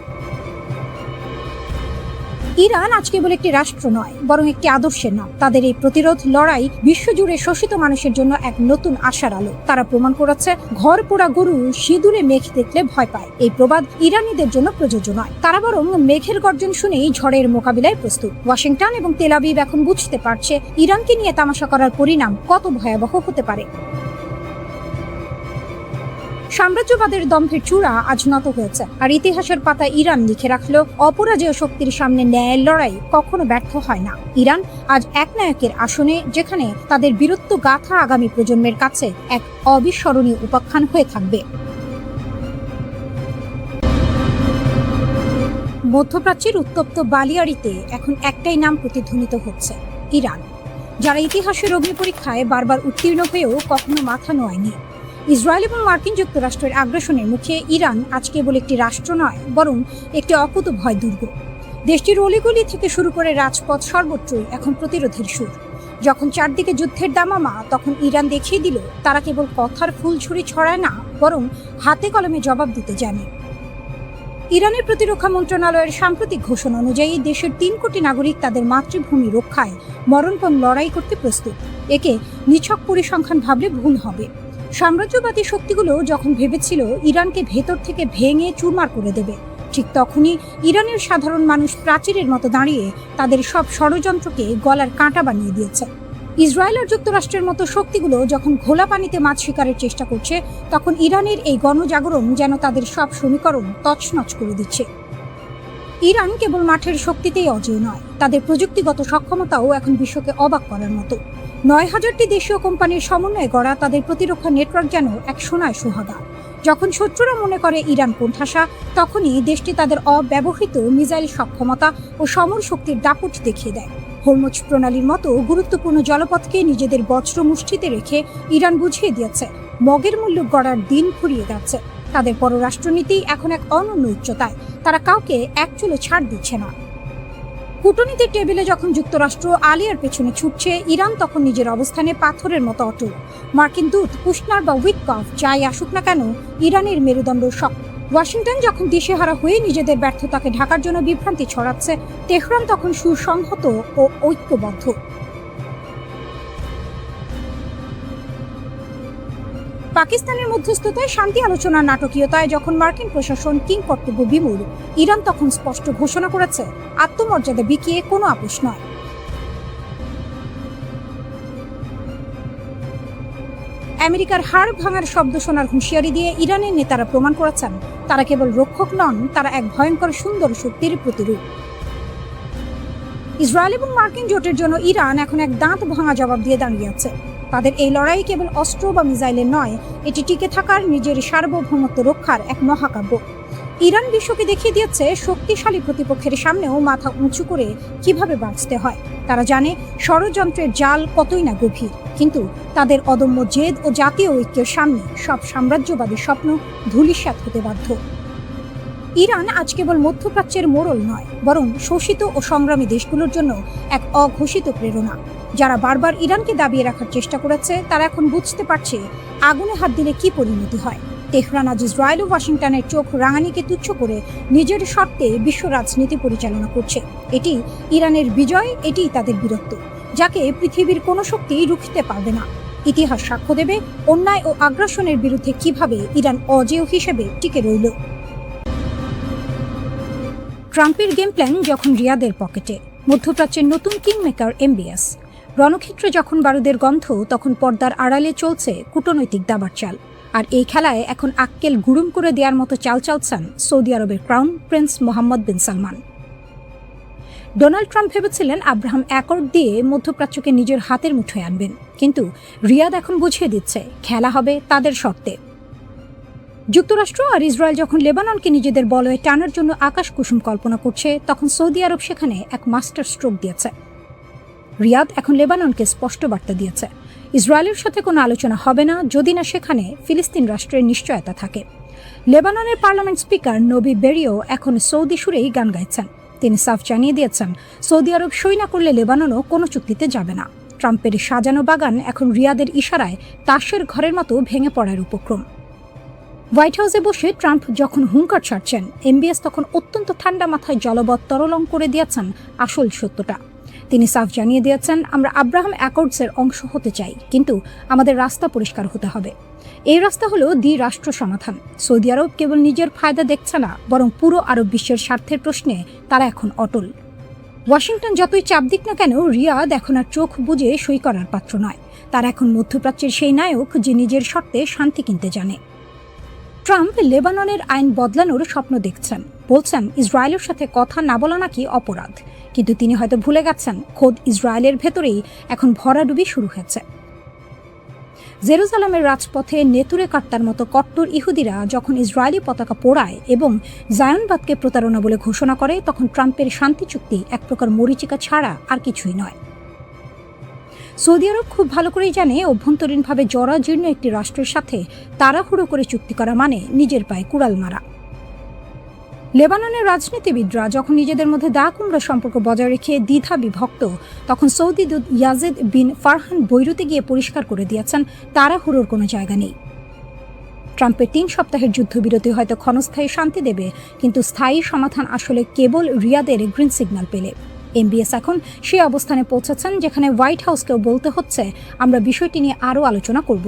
ইরান আজ কেবল একটি রাষ্ট্র নয়, বরং একটি আদর্শের নাম। তাদের এই প্রতিরোধ লড়াই বিশ্বজুড়ে শোষিত মানুষের জন্য এক নতুন আশার আলো। তারা প্রমাণ করেছে ঘর পোড়া গরু সিঁদুরে মেঘ দেখলে ভয় পায়। এই প্রবাদ ইরানিদের জন্য প্রযোজ্য নয়। তারা বরং মেঘের গর্জন শুনেই ঝড়ের মোকাবিলায় প্রস্তুত। ওয়াশিংটন এবং তেল আবিব এখন বুঝতে পারছে ইরানকে নিয়ে তামাশা করার পরিণাম কত ভয়াবহ হতে পারে। সাম্রাজ্যবাদের দম্ভের চূড়া আজ নত হয়েছে, আর ইতিহাসের পাতা ইরান লিখে রাখলো অপরাজেয় শক্তির সামনে ন্যায়ের লড়াই কখনো ব্যর্থ হয় না। ইরান আজ এক নায়কের আসনে, যেখানে তাদের বীরত্ব গাথা আগামী প্রজন্মের কাছে এক অবিস্মরণীয় উপাখ্যান হয়ে থাকবে। মধ্যপ্রাচ্যের উত্তপ্ত বালিয়াড়িতে এখন একটাই নাম প্রতিধ্বনিত হচ্ছে, ইরান, যারা ইতিহাসের অগ্নি পরীক্ষায় বারবার উত্তীর্ণ হয়েও কখনো মাথা নোয়ায়নি। ইসরায়েল এবং মার্কিন যুক্তরাষ্ট্রের আগ্রাসনের মুখে ইরান আজ কেবল একটি রাষ্ট্র নয়, বরং একটি অকুতভয় দুর্গ। দেশটির অলিগলি থেকে শুরু করে রাজপথ সর্বত্রই এখন প্রতিরোধের সুর। যখন চারদিকে যুদ্ধের দামামা, তখন ইরান দেখিয়ে দিল তারা কেবল কথার ফুলঝুরি ছড়ায় না, বরং হাতে কলমে জবাব দিতে জানে। ইরানের প্রতিরক্ষা মন্ত্রণালয়ের সাম্প্রতিক ঘোষণা অনুযায়ী দেশের 3 কোটি নাগরিক তাদের মাতৃভূমি রক্ষায় মরণপণ লড়াই করতে প্রস্তুত। একে নিছক পরিসংখ্যান ভাবলে ভুল হবে। সাম্রাজ্যবাদী শক্তিগুলো যখন ভেবেছিল ইরানকে ভেতর থেকে ভেঙে চুরমার করে দেবে, ঠিক তখনই ইরানের সাধারণ মানুষ প্রাচীরের মতো দাঁড়িয়ে তাদের সব ষড়যন্ত্রকে গলার কাঁটা বানিয়ে দিয়েছে। ইসরায়েল আর যুক্তরাষ্ট্রের মতো শক্তিগুলো যখন ঘোলা পানিতে মাছ শিকারের চেষ্টা করছে, তখন ইরানের এই গণজাগরণ যেন তাদের সব সমীকরণ তছনছ করে দিচ্ছে। ইরান কেবল মাঠের শক্তিতেই অজেয় নয়, তাদের প্রযুক্তিগত সক্ষমতাও এখন বিশ্বকে অবাক করার মতো। 9000টি দেশীয় কোম্পানির সমন্বয়ে গড়া তাদের প্রতিরক্ষা নেটওয়ার্ক যেন এক সোনায় সোহাগা। যখন শত্রুরা মনে করে ইরান কোণঠাসা, তখনই দেশটি তাদের অব্যবহৃত মিসাইল সক্ষমতা ও সমর শক্তির দাপট দেখিয়ে দেয়। হরমুজ প্রণালীর মতো গুরুত্বপূর্ণ জলপথকে নিজেদের বজ্র মুষ্টিতে রেখে ইরান বুঝিয়ে দিয়েছে মগের মূল্য গড়ার দিন ফুরিয়ে যাচ্ছে। তাদের পররাষ্ট্রনীতি এখন এক অনন্য উচ্চতায়, তারা কাউকে এক চুলো ছাড় দিচ্ছে না। কূটনীতির টেবিলে যখন যুক্তরাষ্ট্র আলিয়ার পেছনে ছুটছে, ইরান তখন নিজের অবস্থানে পাথরের মতো অটল। মার্কিন দূত কুশনার বা উইটকফ যাই আসুক না কেন, ইরানের মেরুদণ্ড শক্ত। ওয়াশিংটন যখন দিশেহারা হয়ে নিজেদের ব্যর্থতাকে ঢাকার জন্য বিভ্রান্তি ছড়াচ্ছে, তেহরান তখন সুসংহত ও ঐক্যবদ্ধ। পাকিস্তানের মধ্যস্থতায় শান্তি আলোচনার নাটকীয়তায় যখন মার্কিন প্রশাসন কিংকর্তব্য বিমূঢ়, ইরান তখন স্পষ্ট ঘোষণা করেছে আত্মমর্যাদা বিকিয়ে কোনো আপোষ নয়। আমেরিকার হাড় ভাঙার শব্দ শোনার হুঁশিয়ারি দিয়ে ইরানের নেতারা প্রমাণ করেছেন তারা কেবল রক্ষক নন, তারা এক ভয়ঙ্কর সুন্দর শক্তির প্রতিরূপ। ইসরায়েল এবং মার্কিন জোটের জন্য ইরান এখন এক দাঁত ভাঙা জবাব দিয়ে দাঁড়িয়ে আছে। তাদের এই লড়াই কেবল অস্ত্র বা মিসাইলের নয়, এটি টিকে থাকার, নিজের সার্বভৌমত্ব রক্ষার এক মহাকাব্য। ইরান বিশ্বকে দেখিয়ে দিয়েছে শক্তিশালী প্রতিপক্ষের সামনেও মাথা উঁচু করে কিভাবে বাঁচতে হয়। তারা জানে ষড়যন্ত্রের জাল কতই না গভীর, কিন্তু তাদের অদম্য জেদ ও জাতীয় ঐক্যের সামনে সব সাম্রাজ্যবাদী স্বপ্ন ধূলিসাৎ হতে বাধ্য। ইরান আজ কেবল মধ্যপ্রাচ্যের মোড়ল নয়, বরং শোষিত ও সংগ্রামী দেশগুলোর জন্য এক অঘোষিত প্রেরণা। যারা বারবার ইরানকে দাবিয়ে রাখার চেষ্টা করেছে তারা এখন বুঝতে পারছে আগুনে হাত দিলে কি পরিণতি হয়। তেহরান আজ ইসরায়েল ও ওয়াশিংটনের চোখ রাঙানিকে তুচ্ছ করে নিজের শর্তে বিশ্ব রাজনীতি পরিচালনা করছে। এটি ইরানের বিজয়, এটিই তাদের বীরত্ব, যাকে পৃথিবীর কোনো শক্তি রুখতে পারবে না। ইতিহাস সাক্ষ্য দেবে অন্যায় ও আগ্রাসনের বিরুদ্ধে কিভাবে ইরান অজেয় হিসেবে টিকে রইল। ট্রাম্পের গেম প্ল্যান যখন রিয়াদের পকেটে, মধ্যপ্রাচ্যের নতুন কিংমেকার এমবিএস। রণক্ষেত্রে যখন বারুদের গন্ধ, তখন পর্দার আড়ালে চলছে কূটনৈতিক দাবার চাল। আর এই খেলায় এখন আক্কেল গুড়ুম করে দেওয়ার মতো চাল চালছেন সৌদি আরবের ক্রাউন প্রিন্স মোহাম্মদ বিন সালমান। ডোনাল্ড ট্রাম্প ভেবেছিলেন আব্রাহাম অ্যাকর্ড দিয়ে মধ্যপ্রাচ্যকে নিজের হাতের মুঠোয় আনবেন, কিন্তু রিয়াদ এখন বুঝিয়ে দিচ্ছে খেলা হবে তাদের শর্তে। যুক্তরাষ্ট্র আর ইসরায়েল যখন লেবাননকে নিজেদের বলয়ে টানার জন্য আকাশ কুসুম কল্পনা করছে, তখন সৌদি আরব সেখানে এক মাস্টার স্ট্রোক দিয়েছে। রিয়াদ এখন লেবাননকে স্পষ্ট বার্তা দিয়েছে ইসরায়েলের সাথে কোনো আলোচনা হবে না যদি না সেখানে ফিলিস্তিন রাষ্ট্রের নিশ্চয়তা থাকে। লেবাননের পার্লামেন্ট স্পিকার নবি বেরিও এখন সৌদি সুরেই গান গাইছেন। তিনি সাফ জানিয়ে দিয়েছেন সৌদি আরব সই না করলে লেবাননও কোনো চুক্তিতে যাবে না। ট্রাম্পের সাজানো বাগান এখন রিয়াদের ইশারায় তাসের ঘরের মতো ভেঙে পড়ার উপক্রম। হোয়াইট হাউসে বসে ট্রাম্প যখন হুঙ্কার ছাড়ছেন, এমবিএস তখন অত্যন্ত ঠান্ডা মাথায় জলবৎ তরলং করে দিয়েছেন আসল সত্যটা। তিনি সাফ জানিয়ে দিয়েছেন, আমরা আব্রাহাম অ্যাকর্ডসের অংশ হতে চাই, কিন্তু আমাদের রাস্তা পরিষ্কার হতে হবে। এই রাস্তা হলো দ্বিরাষ্ট্র সমাধান। সৌদি আরব কেবল নিজের ফায়দা দেখছে না, বরং পুরো আরব বিশ্বের স্বার্থের প্রশ্নে তারা এখন অটল। ওয়াশিংটন যতই চাপ দিক না কেন, রিয়াদ এখন আর চোখ বুজে সই করার পাত্র নয়। তারা এখন মধ্যপ্রাচ্যের সেই নায়ক যে নিজের শর্তে শান্তি কিনতে জানে। ট্রাম্প লেবাননের আইন বদলানোর স্বপ্ন দেখছেন, বলছেন ইসরায়েলের সাথে কথা না বলা নাকি অপরাধ। কিন্তু তিনি হয়তো ভুলে গেছেন খোদ ইসরায়েলের ভেতরেই এখন ভরাডুবি শুরু হয়েছে। জেরুজালেমের রাজপথে নেতুরে কাট্টার মতো কট্টর ইহুদিরা যখন ইসরায়েলি পতাকা পোড়ায় এবং জায়নবাদকে প্রতারণা বলে ঘোষণা করে, তখন ট্রাম্পের শান্তি চুক্তি এক প্রকার মরীচিকা ছাড়া আর কিছুই নয়। সৌদি আরব খুব ভালো করেই জানে অভ্যন্তরীণভাবে জরাজীর্ণ একটি রাষ্ট্রের সাথে তাড়াহুড়ো করে চুক্তি করা মানে নিজের পায়ে কুড়াল মারা। লেবাননের রাজনীতিবিদরা যখন নিজেদের মধ্যে দা কুমড়া সম্পর্ক বজায় রেখে দ্বিধা বিভক্ত, তখন সৌদি দূত ইয়াজিদ বিন ফারহান বৈরুতে গিয়ে পরিষ্কার করে দিয়েছেন তাড়াহুড়োর কোনো জায়গা নেই। ট্রাম্পের 3 সপ্তাহের যুদ্ধবিরতি হয়তো ক্ষণস্থায়ী শান্তি দেবে, কিন্তু স্থায়ী সমাধান আসলে কেবল রিয়াদের গ্রিন সিগন্যাল পেলে। এমবিএস এখন সেই অবস্থানে পৌঁছেছেন যেখানে হোয়াইট হাউসকেও বলতে হচ্ছে আমরা বিষয়টি নিয়ে আরও আলোচনা করব।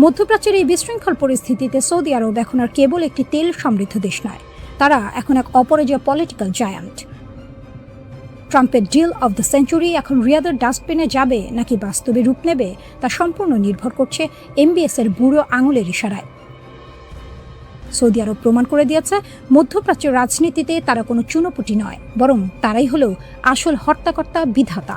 মধ্যপ্রাচ্যের এই বিশৃঙ্খল পরিস্থিতিতে সৌদি আরব এখন আর কেবল একটি তেল সমৃদ্ধ দেশ নয়, তারা এখন এক অপরাজেয় পলিটিক্যাল জায়ান্ট। ট্রাম্পের ডিল অব দ্য সেঞ্চুরি এখন রিয়াদের ডাস্টবিনে যাবে নাকি বাস্তবে রূপ নেবে, তা সম্পূর্ণ নির্ভর করছে এমবিএসের বুড়ো আঙুলের ইশারায়। সৌদি আরব প্রমাণ করে দিয়েছে মধ্যপ্রাচ্যের রাজনীতিতে তারা কোনো চুনোপুটি নয়, বরং তারাই হলো আসল হর্তাকর্তা, বিধাতা।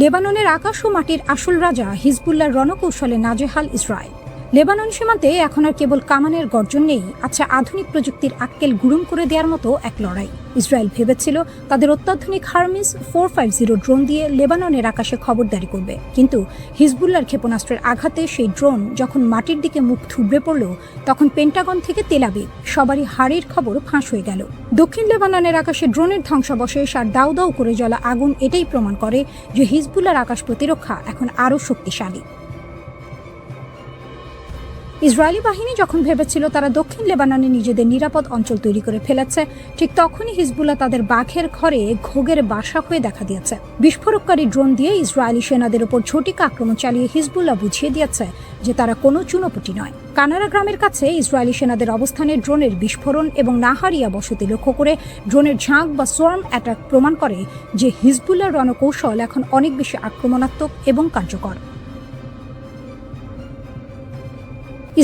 লেবাননের আকাশ ও মাটির আসল রাজা হিজবুল্লাহর রণকৌশলে নাজেহাল ইসরায়েল। লেবানন সীমান্তে এখন আর কেবল কামানের গর্জন নেই, আচ্ছা আধুনিক প্রযুক্তির আক্কেল গুড়ুম করে দেওয়ার মতো এক লড়াই। ইসরায়েল ভেবেছিল তাদের অত্যাধুনিক হারমিস 450 ড্রোন দিয়ে লেবাননের আকাশে খবরদারি করবে, কিন্তু হিজবুল্লাহর ক্ষেপণাস্ত্রের আঘাতে সেই ড্রোন যখন মাটির দিকে মুখ থুবড়ে পড়ল, তখন পেন্টাগন থেকে তেল আবিব সবারই হাড়ের খবর ফাঁস হয়ে গেল। দক্ষিণ লেবাননের আকাশে ড্রোনের ধ্বংসাবশেষ আর দাউ দাউ করে জ্বলা আগুন এটাই প্রমাণ করে যে হিজবুল্লাহর আকাশ প্রতিরক্ষা এখন আরও শক্তিশালী। ইসরায়েলি বাহিনী যখন ভেবেছিল তারা দক্ষিণ লেবাননে নিজেদের নিরাপদ অঞ্চল তৈরি করে ফেলেছে, ঠিক তখনই হিজবুল্লাহ তাদের বাঘের ঘরে ঘোগের বাসা হয়ে দেখা দিয়েছে। বিস্ফোরককারী ড্রোন দিয়ে ইসরায়েলি সেনাদের উপর ঝটিকা আক্রমণ চালিয়ে হিজবুল্লাহ বুঝিয়ে দিয়েছে যে তারা কোনো চুনোপুটি নয়। কানারা গ্রামের কাছে ইসরায়েলি সেনাদের অবস্থানে ড্রোনের বিস্ফোরণ এবং নাহারিয়া বসতি লক্ষ্য করে ড্রোনের ঝাঁক বা সোয়ার্ম অ্যাটাক প্রমাণ করে যে হিজবুল্লাহর রণকৌশল এখন অনেক বেশি আক্রমণাত্মক এবং কার্যকর।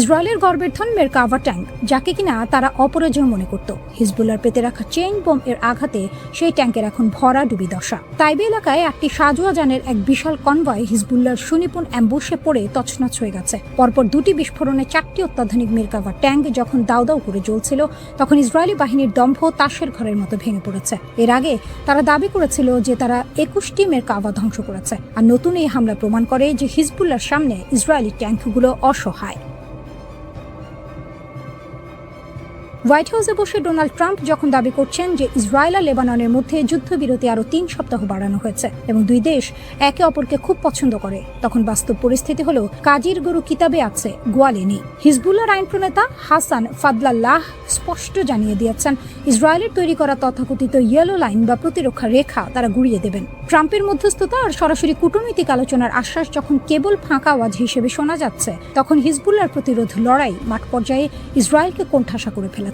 ইসরায়েলের গর্বের ধন মেরকাভা ট্যাঙ্ক, যাকে কিনা তারা অপরাজয় মনে করত, হিজবুল্লাহর পেতে রাখা চেইন বোম এর আঘাতে সেই ট্যাঙ্কের এখন ভরা ডুবি দশা। তাইবে এলাকায় একটি সাজোয়া যানের এক বিশাল কনভয় হিজবুল্লাহর সুনিপুণ অ্যাম্বুশে পড়ে তছনছ হয়ে গেছে। পরপর দুটি বিস্ফোরণে 4টি অত্যাধুনিক মেরকাভা ট্যাঙ্ক যখন দাউ দাউ করে জ্বলছিল, তখন ইসরায়েলি বাহিনীর দম্ভ তাসের ঘরের মতো ভেঙে পড়েছে। এর আগে তারা দাবি করেছিল যে তারা 21টি মেরকাভা ধ্বংস করেছে। আর নতুন এই হামলা প্রমাণ করে যে হিজবুল্লাহর সামনে ইসরায়েলি ট্যাঙ্কগুলো অসহায়। হোয়াইট হাউসে বসে ডোনাল্ড ট্রাম্প যখন দাবি করছেন যে ইসরায়েল আর লেবাননের মধ্যে যুদ্ধবিরতি আরও 3 সপ্তাহ বাড়ানো হয়েছে এবং দুই দেশ একে অপরকে খুব পছন্দ করে, তখন বাস্তব পরিস্থিতি হলো কাজীর গরু কিতাবে আছে, গোয়ালে নেই। হিজবুল্লাহর আইন প্রণেতা হাসান ফাদলাল্লাহ স্পষ্ট জানিয়ে দিয়েছেন ইসরায়েলের তৈরি করা তথাকথিত ইয়েলো লাইন বা প্রতিরক্ষা রেখা তারা গুড়িয়ে দেবেন। ট্রাম্পের মধ্যস্থতা আর সরাসরি কূটনৈতিক আলোচনার আশ্বাস যখন কেবল ফাঁকা আওয়াজ হিসেবে শোনা যাচ্ছে, তখন হিজবুল্লাহর প্রতিরোধ লড়াই মাঠ পর্যায়ে ইসরায়েলকে কোণঠাসা করে ফেলেছে।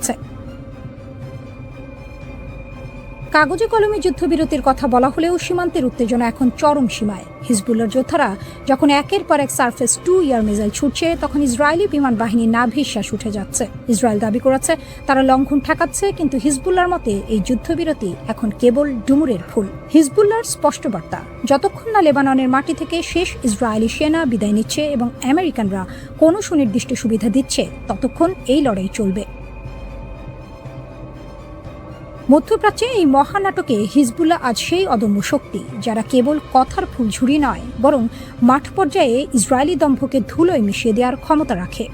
কাগজে কলমে যুদ্ধবিরতির কথা বলা হলেও সীমান্তের উত্তেজনা এখন চরম সীমায়। হিজবুল্লাহর যোদ্ধারা যখন একের পর এক সারফেস 2 ইয়ার মিসাইল ছুটছে, তখন ইসরায়েলি বিমান বাহিনীর নাভিশ্বাস উঠে যাচ্ছে। ইসরায়েল দাবি করেছে তারা লঙ্ঘন ঠেকাচ্ছে, কিন্তু হিজবুল্লাহর মতে এই যুদ্ধবিরতি এখন কেবল ডুমুরের ফুল। হিজবুল্লাহর স্পষ্ট বার্তা, যতক্ষণ না লেবাননের মাটি থেকে শেষ ইসরায়েলি সেনা বিদায় নিচ্ছে এবং আমেরিকানরা কোনো সুনির্দিষ্ট সুবিধা দিচ্ছে, ততক্ষণ এই লড়াই চলবে। মধ্যপ্রাচ্যে এই মহানাটকে হিজবুল্লাহ আজ সেই অদম্য শক্তি যারা কেবল কথার ফুলঝুরি নয়, বরং মাঠ পর্যায়ে ইসরায়েলি দম্ভকে ধুলোয় মিশিয়ে দেওয়ার ক্ষমতা রাখে।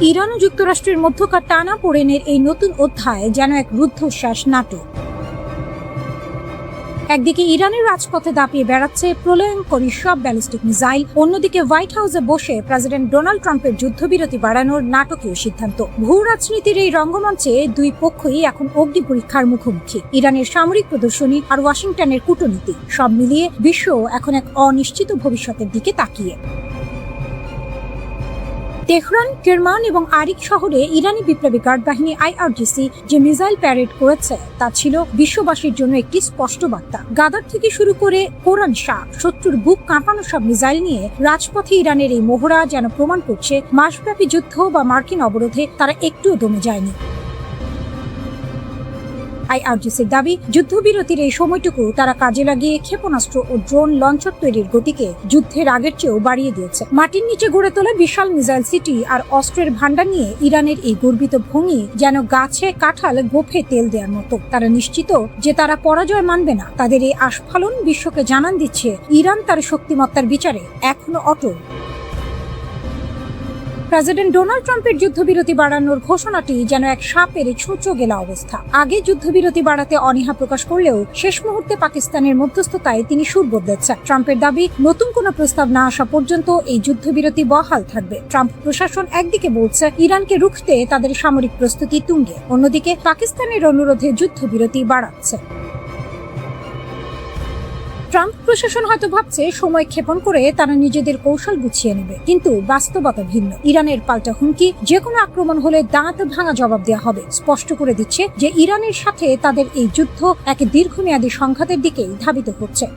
ইরান ও যুক্তরাষ্ট্রের মধ্যকার টানাপোড়েনের এই নতুন অধ্যায় যেন এক রুদ্ধশ্বাস নাটক। একদিকে ইরানের রাজপথে দাপিয়ে বেড়াচ্ছে প্রলয়ঙ্করী সব ব্যালিস্টিক মিসাইল, অন্যদিকে হোয়াইট হাউসে বসে প্রেসিডেন্ট ডোনাল্ড ট্রাম্পের যুদ্ধবিরতি বাড়ানোর নাটকীয় সিদ্ধান্ত। ভূ রাজনীতির এই রঙ্গমঞ্চে দুই পক্ষই এখন অগ্নি পরীক্ষার মুখোমুখি। ইরানের সামরিক প্রদর্শনী আর ওয়াশিংটনের কূটনীতি, সব মিলিয়ে বিশ্ব এখন এক অনিশ্চিত ভবিষ্যতের দিকে তাকিয়ে। তেহরান, কেরমান এবং আরিক শহরে ইরানি বিপ্লবী গার্ড বাহিনী IRGC যে মিসাইল প্যারেড করেছে তা ছিল বিশ্ববাসীর জন্য একটি স্পষ্ট বার্তা। গাদার থেকে শুরু করে কোরআন শাহ, শত্রুর বুক কাঁপানো সব মিসাইল নিয়ে রাজপথে ইরানের এই মহড়া যেন প্রমাণ করছে মাসব্যাপী যুদ্ধ বা মার্কিন অবরোধে তারা একটুও দমে যায়নি। IRGCর দাবি, যুদ্ধবিরতির এই সময়টুকু তারা কাজে লাগিয়ে ক্ষেপণাস্ত্র ও ড্রোন লঞ্চার তৈরির গতিকে যুদ্ধের আগের চেয়েও বাড়িয়ে দিয়েছে। মাটির নিচে গড়ে তোলা বিশাল মিসাইল সিটি আর অস্ত্রের ভান্ডার নিয়ে ইরানের এই গর্বিত ভঙ্গি যেন গাছে কাঁঠাল গোফে তেল দেওয়ার মতো। তারা নিশ্চিত যে তারা পরাজয় মানবে না। তাদের এই আস্ফালন বিশ্বকে জানান দিচ্ছে ইরান তার শক্তিমত্তার বিচারে এখনো অটল। প্রেসিডেন্ট ডোনাল্ড ট্রাম্পের যুদ্ধবিরতি বাড়ানোর ঘোষণাটি যেন এক সাপের ছুঁচো গেলা অবস্থা। আগে যুদ্ধবিরতি বাড়াতে অনীহা প্রকাশ করলেও শেষ মুহূর্তে পাকিস্তানের মধ্যস্থতায় তিনি সুর বদলেছেন। ট্রাম্পের দাবি, নতুন কোনো প্রস্তাব না আসা পর্যন্ত এই যুদ্ধবিরতি বহাল থাকবে। ট্রাম্প প্রশাসন একদিকে বলছে ইরানকে রুখতে তাদের সামরিক প্রস্তুতি তুঙ্গে, অন্যদিকে পাকিস্তানের অনুরোধে যুদ্ধবিরতি বাড়াচ্ছে। ট্রাম্প প্রশাসন হয়তো ভাবছে সময় ক্ষেপণ করে তারা নিজেদের কৌশল গুছিয়ে নেবে, কিন্তু বাস্তবতা ভিন্ন। ইরানের পাল্টা হুমকি, যে কোনো আক্রমণ হলে দাঁত ভাঙা জবাব দেওয়া হবে, স্পষ্ট করে দিচ্ছে যে ইরানের সাথে তাদের এই যুদ্ধ এক দীর্ঘমেয়াদী সংঘাতের দিকেই ধাবিত হচ্ছে।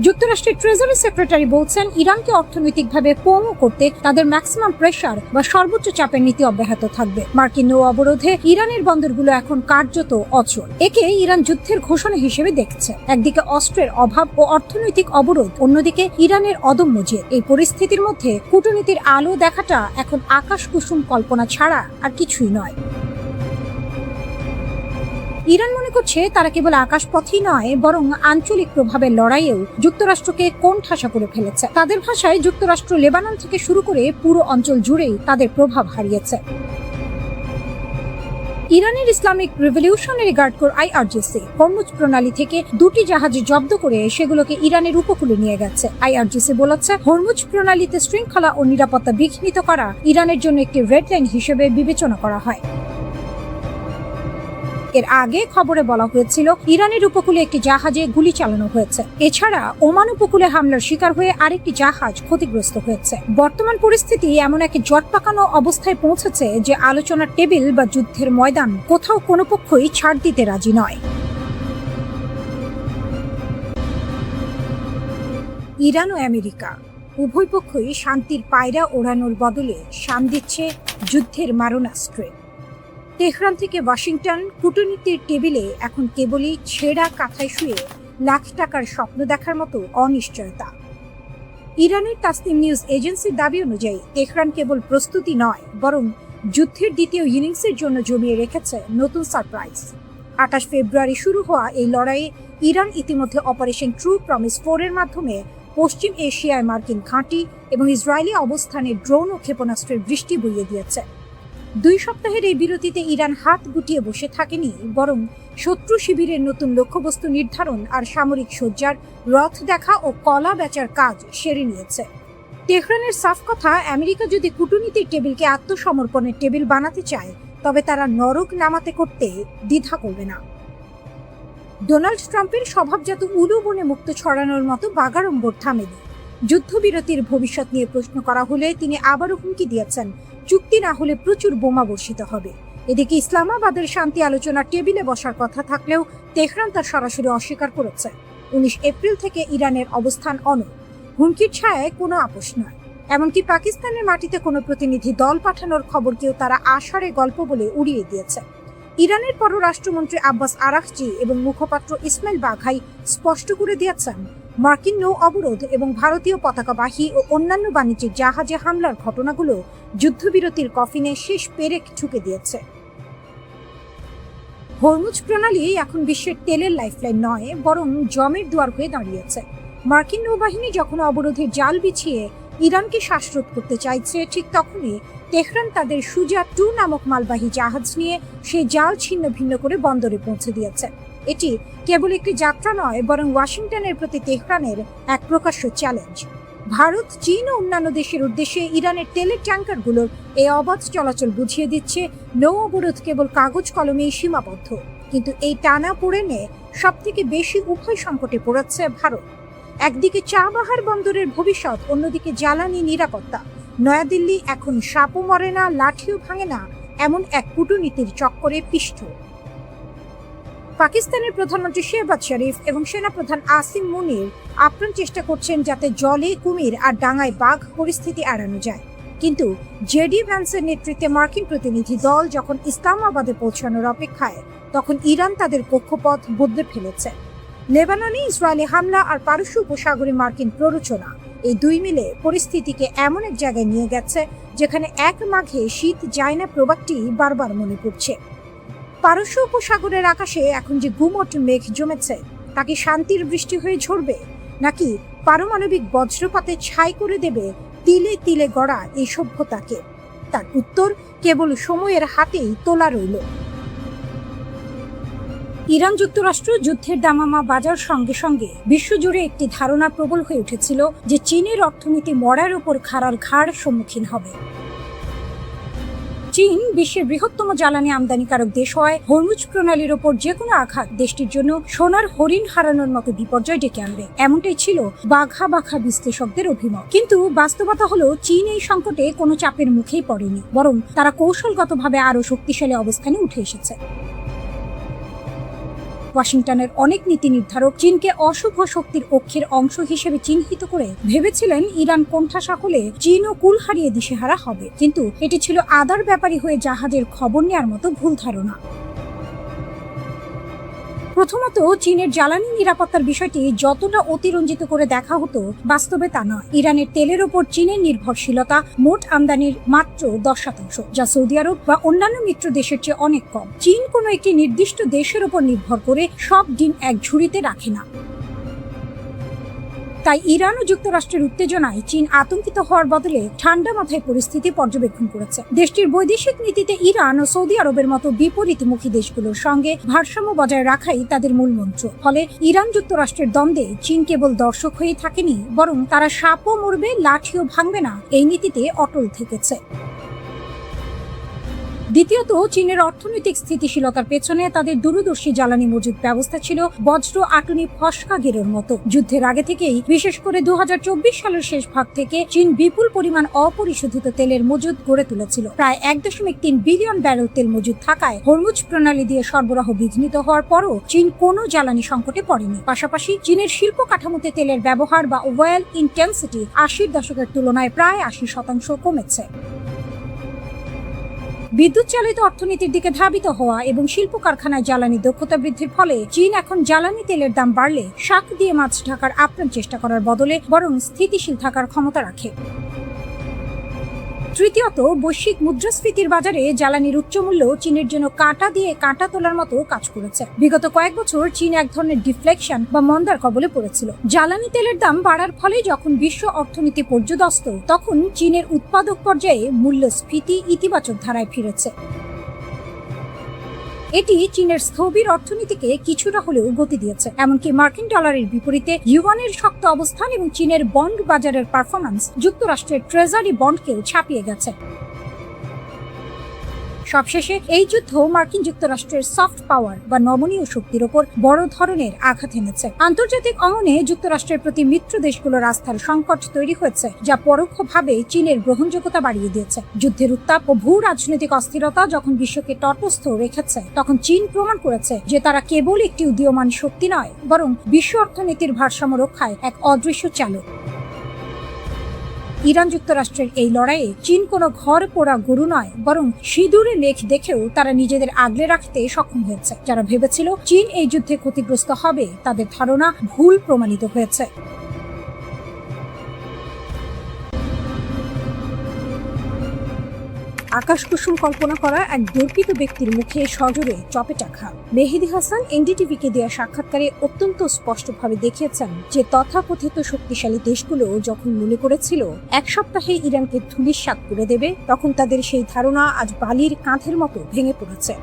যুক্তরাষ্ট্রের ট্রেজারি সেক্রেটারি বলছেন ইরানকে অর্থনৈতিকভাবে পঙ্গু করতে তাদের ম্যাক্সিমাম প্রেসার বা সর্বোচ্চ চাপের নীতি অব্যাহত থাকবে। মার্কিন নৌ অবরোধে ইরানের বন্দরগুলো এখন কার্যত অচল। একে ইরান যুদ্ধের ঘোষণা হিসেবে দেখছে। একদিকে অস্ত্রের অভাব ও অর্থনৈতিক অবরোধ, অন্যদিকে ইরানের অদম্য জেদ। এই পরিস্থিতির মধ্যে কূটনীতির আলো দেখাটা এখন আকাশ কুসুম কল্পনা ছাড়া আর কিছুই নয়। ইরান মনে করছে তারা কেবল আকাশপথেই নয়, বরং আঞ্চলিক প্রভাবের লড়াইয়েও যুক্তরাষ্ট্রকে কোণঠাসা করে ফেলেছে। তাদের ভাষায় যুক্তরাষ্ট্র লেবানন থেকে শুরু করে পুরো অঞ্চল জুড়েই তাদের প্রভাব হারিয়েছে। ইরানের Islamic revolutionary guard corps IRGC হরমুজ প্রণালী থেকে 2টি জাহাজ জব্দ করে সেগুলোকে ইরানের উপকূলে নিয়ে গেছে। IRGC বলেছে, হরমুজ প্রণালীতে শৃঙ্খলা ও নিরাপত্তা বিঘ্নিত করা ইরানের জন্য একটি রেড লাইন হিসেবে বিবেচনা করা হয়। এর আগে খবরে বলা হয়েছিল ইরানের উপকূলে একটি জাহাজে গুলি চালানো হয়েছে। এছাড়া ওমান উপকূলে হামলার শিকার হয়ে আরেকটি জাহাজ ক্ষতিগ্রস্ত হয়েছে। বর্তমান পরিস্থিতি এমন এক জট পাকানো অবস্থায় পৌঁছেছে যে আলোচনার টেবিল বা যুদ্ধের ময়দান কোথাও কোনো পক্ষই ছাড় দিতে রাজি নয়। ইরান ও আমেরিকা উভয় পক্ষই শান্তির পায়রা ওড়ানোর বদলে শান দিচ্ছে যুদ্ধের মারণাস্ত্রে। তেহরান থেকে ওয়াশিংটন কূটনীতির টেবিলে এখন কেবলই ছেঁড়া কাঁথায় শুয়ে লাখ টাকার স্বপ্ন দেখার মতো অনিশ্চয়তা। ইরানের তাসনিম নিউজ এজেন্সির দাবি অনুযায়ী তেহরান কেবল প্রস্তুতি নয়, বরং যুদ্ধের দ্বিতীয় ইনিংসের জন্য জমিয়ে রেখেছে নতুন সারপ্রাইজ। 28 ফেব্রুয়ারি শুরু হওয়া এই লড়াইয়ে ইরান ইতিমধ্যে অপারেশন ট্রু প্রমিস 4 এর মাধ্যমে পশ্চিম এশিয়ায় মার্কিন ঘাঁটি এবং ইসরায়েলি অবস্থানে ড্রোন ও ক্ষেপণাস্ত্রের বৃষ্টি বইয়ে দিয়েছে। 2 সপ্তাহের এই বিরতিতে ইরান হাত গুটিয়ে বসে থাকেনি, বরং শত্রু শিবিরের নতুন লক্ষ্যবস্তু নির্ধারণ আর সামরিক সজ্জার রথ দেখা ও কলা বেচার কাজ সেরে নিয়েছে। তেহরানের সাফ কথা, আমেরিকা যদি কূটনীতির টেবিলকে আত্মসমর্পণের টেবিল বানাতে চায়, তবে তারা নরক নামাতে করতে দ্বিধা করবে না। ডোনাল্ড ট্রাম্পের স্বভাবজাত উলু বনে মুক্ত ছড়ানোর মতো বাগাড়ম্বর থামেনি। যুদ্ধবিরতির ভবিষ্যৎ নিয়ে প্রশ্ন করা হলে তিনি আবারও হুমকি দিয়েছেন, চুক্তি না হলে প্রচুর বোমা বর্ষিত হবে। এদিকে ইসলামাবাদের শান্তি আলোচনার টেবিলে বসার কথা থাকলেও তেহরান তা সরাসরি অস্বীকার করেছে। 19 এপ্রিল থেকে ইরানের অবস্থান অনড়, হুমকির ছায়ায় কোনো আপোষ নয়। এমনকি পাকিস্তানের মাটিতে কোনো প্রতিনিধি দল পাঠানোর খবরকেও তারা আষাঢ়ে গল্প বলে উড়িয়ে দিয়েছে। ইরানের পররাষ্ট্রমন্ত্রী আব্বাস আরাকচি এবং মুখপাত্র ইসমাইল বাঘাই স্পষ্ট করে দিয়েছেন, মার্কিন নৌ অবরোধ এবং ভারতীয় পতাকাবাহী ও অন্যান্য বাণিজ্যিক জাহাজে হামলার ঘটনাগুলো যুদ্ধবিরতির কফিনে শেষ পেরেক ঠুকে দিয়েছে। হরমুজ প্রণালী এখন বিশ্বের তেলের লাইফলাইন নয়, বরং জমের দুয়ার হয়ে দাঁড়িয়েছে। মার্কিন নৌবাহিনী যখন অবরোধের জাল বিছিয়ে ইরানকে শ্বাসরোধ করতে চাইছে, ঠিক তখনই তেহরান তাদের সুজা 2 নামক মালবাহী জাহাজ নিয়ে সেই জাল ছিন্ন ভিন্ন করে বন্দরে পৌঁছে দিয়েছে। এটি কেবল একটি যাত্রা নয়, বরং ওয়াশিংটনের প্রতি তেহরানের এক প্রকাশ্য চ্যালেঞ্জ। ভারত, চীন ও অন্যান্য দেশের উদ্দেশ্যে ইরানের তেলের ট্যাঙ্কারগুলোর এই অবাধ চলাচল বুঝিয়ে দিচ্ছে নৌ অবরোধ কেবল কাগজ কলমেই সীমাবদ্ধ। কিন্তু এই টানা পোড়েনে সবথেকে বেশি উভয় সংকটে পড়েছে ভারত। একদিকে চাবাহার বন্দরের ভবিষ্যৎ, অন্যদিকে জ্বালানি নিরাপত্তা। নয়াদিল্লি এখন সাপও মরে না, লাঠিও ভাঙে না এমন এক কূটনীতির চক্করে পিষ্ট। পাকিস্তানের প্রধানমন্ত্রী শেহবাজ শরীফ এবং সেনাপ্রধান আসিম মুনির আপ্রাণ চেষ্টা করছেন যাতে জলে কুমির আর ডাঙায় বাঘ পরিস্থিতি এড়ানো যায়। কিন্তু জেডি ভ্যান্সের নেতৃত্বে মার্কিন প্রতিনিধি দল যখন ইসলামাবাদে পৌঁছানোর অপেক্ষায়, তখন ইরান তাদের কক্ষপথ বদলে ফেলেছে। লেবাননে ইসরায়েলি হামলা আর পারস্য উপসাগরে মার্কিন প্ররোচনা, এই 2 মিলে পরিস্থিতিকে এমন এক জায়গায় নিয়ে গেছে যেখানে এক মাঘে শীত যায় না প্রবাদটি বারবার মনে পড়ছে। পারস্য উপসাগরের আকাশে এখন যে গুমট মেঘ জমেছে, তা কি শান্তির বৃষ্টি হয়ে ঝরবে, নাকি পারমাণবিক বজ্রপাতে ছাই করে দেবে তিলে তিলে গড়া এই সভ্যতাকে? তার উত্তর কেবল সময়ের হাতেই তোলা রইল। ইরান যুক্তরাষ্ট্র যুদ্ধের দামামা বাজার সঙ্গে সঙ্গে বিশ্বজুড়ে একটি ধারণা প্রবল হয়ে উঠেছিল যে চীনের অর্থনীতি মরার উপর খাড়ার ঘাড় সম্মুখীন হবে। চীন বিশ্বের বৃহত্তম জ্বালানি আমদানিকারক দেশ হয়, হরমুজ প্রণালীর ওপর যে কোনো আঘাত দেশটির জন্য সোনার হরিণ হারানোর মতো বিপর্যয় ডেকে আনবে, এমনটাই ছিল বাঘা বাঘা বিশ্লেষকদের অভিমত। কিন্তু বাস্তবতা হলো, চীন এই সংকটে কোনো চাপের মুখেই পড়েনি, বরং তারা কৌশলগতভাবে আরো শক্তিশালী অবস্থানে উঠে এসেছে। ওয়াশিংটনের অনেক নীতি নির্ধারক চীনকে অশুভ শক্তির অক্ষের অংশ হিসেবে চিহ্নিত করে ভেবেছিলেন ইরান কোণঠাসা হলে চীনও কুল হারিয়ে দিশেহারা হবে। কিন্তু এটি ছিল আদার ব্যাপারী হয়ে জাহাজের খবর নেওয়ার মতো ভুল ধারণা। প্রথমত, চীনের জ্বালানি নিরাপত্তার বিষয়টি যতটা অতিরঞ্জিত করে দেখা হতো, বাস্তবে তা নয়। ইরানের তেলের ওপর চীনের নির্ভরশীলতা মোট আমদানির মাত্র 10%, যা সৌদি আরব বা অন্যান্য মিত্র দেশের চেয়ে অনেক কম। চীন কোনো একটি নির্দিষ্ট দেশের ওপর নির্ভর করে সব ডিম এক ঝুড়িতে রাখে না। তাই ইরান ও যুক্তরাষ্ট্রের উত্তেজনায় চীন আতঙ্কিত হওয়ার বদলে ঠান্ডা মাথায় পরিস্থিতি পর্যবেক্ষণ করেছে। দেশটির বৈদেশিক নীতিতে ইরান ও সৌদি আরবের মতো বিপরীতমুখী দেশগুলোর সঙ্গে ভারসাম্য বজায় রাখাই তাদের মূল মন্ত্র। ফলে ইরান যুক্তরাষ্ট্রের দ্বন্দ্বে চীন কেবল দর্শক হয়েই থাকেনি, বরং তারা সাপও মরবে, লাঠিও ভাঙবে না এই নীতিতে অটল থেকেছে। দ্বিতীয়ত, চীনের অর্থনৈতিক স্থিতিশীলতার পেছনে তাদের দূরদর্শী জ্বালানি মজুদ ব্যবস্থা ছিল বজ্র আটুনি ফসকা গেরোর মতো। যুদ্ধের আগে থেকেই, বিশেষ করে 2024 সালের শেষ ভাগ থেকে চীন বিপুল পরিমাণ অপরিশোধিত তেলের মজুদ গড়ে তুলেছিল। প্রায় 1.3 বিলিয়ন ব্যারেল তেল মজুদ থাকায় হরমুজ প্রণালী দিয়ে সরবরাহ বিঘ্নিত হওয়ার পরও চীন কোনো জ্বালানি সংকটে পড়েনি। পাশাপাশি চীনের শিল্প কাঠামোতে তেলের ব্যবহার বা ওয়েল ইন্টেন্সিটি 80-র দশকের তুলনায় প্রায় 80% কমেছে। বিদ্যুৎ চালিত অর্থনীতির দিকে ধাবিত হওয়া এবং শিল্প কারখানায় জ্বালানি দক্ষতা বৃদ্ধির ফলে চীন এখন জ্বালানি তেলের দাম বাড়লে শাক দিয়ে মাছ ঢাকার আপ্রাণ চেষ্টা করার বদলে বরং স্থিতিশীল থাকার ক্ষমতা রাখে। তৃতীয়ত, বৈশ্বিক মুদ্রাস্ফীতির বাজারে জ্বালানির উচ্চ মূল্য চীনের জন্য কাঁটা দিয়ে কাঁটা তোলার মতো কাজ করেছে। বিগত কয়েক বছর চীন এক ধরনের ডিফ্লেকশন বা মন্দার কবলে পড়েছিল। জ্বালানি তেলের দাম বাড়ার ফলে যখন বিশ্ব অর্থনীতি পর্যদস্ত, তখন চীনের উৎপাদক পর্যায়ে মূল্যস্ফীতি ইতিবাচক ধারায় ফিরেছে। এটি চীনের স্থবির অর্থনীতিকে কিছুটা হলেও গতি দিয়েছে। এমনকি মার্কিন ডলারের বিপরীতে ইউয়ানের শক্ত অবস্থান এবং চীনের বন্ড বাজারের পারফরম্যান্স যুক্তরাষ্ট্রের ট্রেজারি বন্ডকেও ছাপিয়ে গেছে। সবশেষে এই যুদ্ধ মার্কিন যুক্তরাষ্ট্রের সফট পাওয়ার বা নমনীয় শক্তির ওপর বড় ধরনের আঘাত এনেছে। আন্তর্জাতিক অঙ্গনে যুক্তরাষ্ট্রের প্রতি মিত্র দেশগুলোর আস্থার সংকট তৈরি হয়েছে, যা পরোক্ষভাবে চীনের গ্রহণযোগ্যতা বাড়িয়ে দিয়েছে। যুদ্ধের উত্তাপ ও ভূ রাজনৈতিক অস্থিরতা যখন বিশ্বকে তটস্থ রেখেছে, তখন চীন প্রমাণ করেছে যে তারা কেবল একটি উদীয়মান শক্তি নয়, বরং বিশ্ব অর্থনীতির ভারসাম্য রক্ষায় এক অদৃশ্য চালক। ইরান যুক্তরাষ্ট্রের এই লড়াইয়ে চীন কোনো ঘর পোড়া গরু নয়, বরং সিঁদুরে লেখ দেখেও তারা নিজেদের আগলে রাখতে সক্ষম হয়েছে। যারা ভেবেছিল চীন এই যুদ্ধে ক্ষতিগ্রস্ত হবে, তাদের ধারণা ভুল প্রমাণিত হয়েছে। আকাশ কুসুম কল্পনা করা এক দর্পিত ব্যক্তির মুখে সজোরে চপেটা খা। মেহেদী হাসান এনডিটিভিকে দেওয়া সাক্ষাৎকারে অত্যন্ত স্পষ্টভাবে দেখিয়েছেন যে তথাকথিত শক্তিশালী দেশগুলো যখন মনে করেছিল এক সপ্তাহে ইরানকে ধূলিসাৎ করে দেবে, তখন তাদের সেই ধারণা আজ বালির কাঁধের মতো ভেঙে পড়েছে।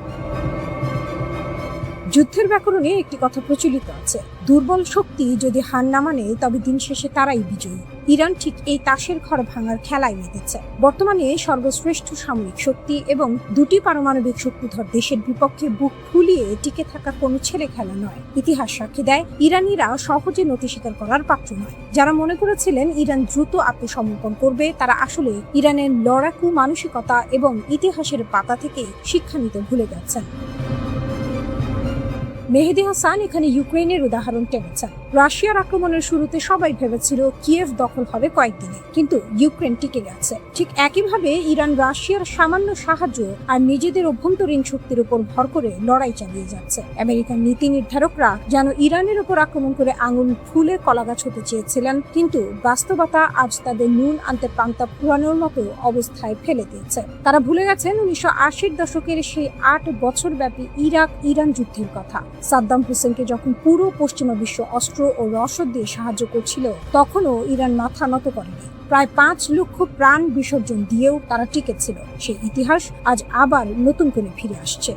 যুদ্ধের ব্যাকরণে একটি কথা প্রচলিত আছে, দুর্বল শক্তি যদি হার না মানে তবে দিন শেষে তারাই বিজয়ী। ইরান ঠিক এই তাসের ঘর ভাঙার খেলায় মেতেছে। বর্তমানে সর্বশ্রেষ্ঠ সামরিক শক্তি এবং দুটি পারমাণবিক শক্তিধর দেশের বিপক্ষে বুক ফুলিয়ে টিকে থাকা কোনো ছেলে খেলা নয়। ইতিহাস সাক্ষী দেয়, ইরানিরা সহজে নতি স্বীকার করার পাত্র নয়। যারা মনে করেছিলেন ইরান দ্রুত আত্মসমর্পণ করবে, তারা আসলে ইরানের লড়াকু মানসিকতা এবং ইতিহাসের পাতা থেকে শিক্ষা নিতে ভুলে গেছেন। মেহেদী হাসান এখানে ইউক্রেনের উদাহরণ টেনেছেন। রাশিয়ার আক্রমণের শুরুতে সবাই ভেবেছিল কিয়েভ দখল হবে কয়েকদিনে, কিন্তু ইউক্রেন টিকে গেছে। ঠিক একইভাবে ইরান রাশিয়ার সামান্য সাহায্য আর নিজেদের অভ্যন্তরীণ শক্তির উপর ভর করে লড়াই চালিয়ে যাচ্ছে। আমেরিকান নীতি নির্ধারকরা যেন ইরানের উপর আক্রমণ করে আঙুল ফুলে কলাগাছ হতে চেয়েছিলেন, কিন্তু বাস্তবতা আজ তাদের নুন আনতে পান্তা ফুরানোর মতো অবস্থায় ফেলে দিয়েছে। তারা ভুলে গেছেন 1980-র দশকের সেই 8 বছর ব্যাপী ইরাক ইরান যুদ্ধের কথা। সাদ্দাম হোসেনকে যখন পুরো পশ্চিমা বিশ্ব অস্ত্র ও রসদ দিয়ে সাহায্য করছিল, তখনও ইরান মাথা নত করেনি। প্রায় 5 লক্ষ প্রাণ বিসর্জন দিয়েও তারা টিকেছিল। সেই ইতিহাস আজ আবার নতুন করে ফিরে আসছে।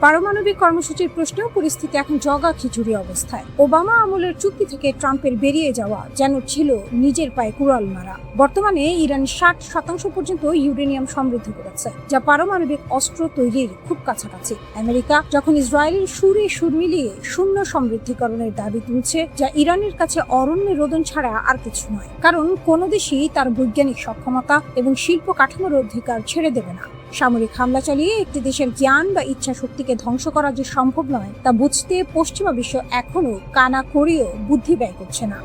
পারমাণবিক কর্মসূচির প্রশ্নেও পরিস্থিতি এখন জগা খিচুড়ি অবস্থায়। ওবামা আমলের চুক্তি থেকে ট্রাম্পের বেরিয়ে যাওয়া যেন ছিল নিজের পায়ে কুড়াল মারা। বর্তমানে ইরান 60% পর্যন্ত ইউরেনিয়াম সমৃদ্ধ করেছে, যা পারমাণবিক অস্ত্র তৈরির খুব কাছাকাছি। আমেরিকা যখন ইসরায়েলের সুরে সুর মিলিয়ে শূন্য সমৃদ্ধিকরণের দাবি তুলছে, যা ইরানের কাছে অরণ্যে রোদন ছাড়া আর কিছু নয়। কারণ কোনো দেশই তার বৈজ্ঞানিক সক্ষমতা এবং শিল্প কাঠামোর অধিকার ছেড়ে দেবে না। সামরিক হামলা চালিয়ে একটি দেশের জ্ঞান বা ইচ্ছা শক্তিকে ধ্বংস করা যে সম্ভব নয়, তা বুঝতে পশ্চিমা বিশ্ব এখনো কানা করেও বুদ্ধি ব্যয় করছে না।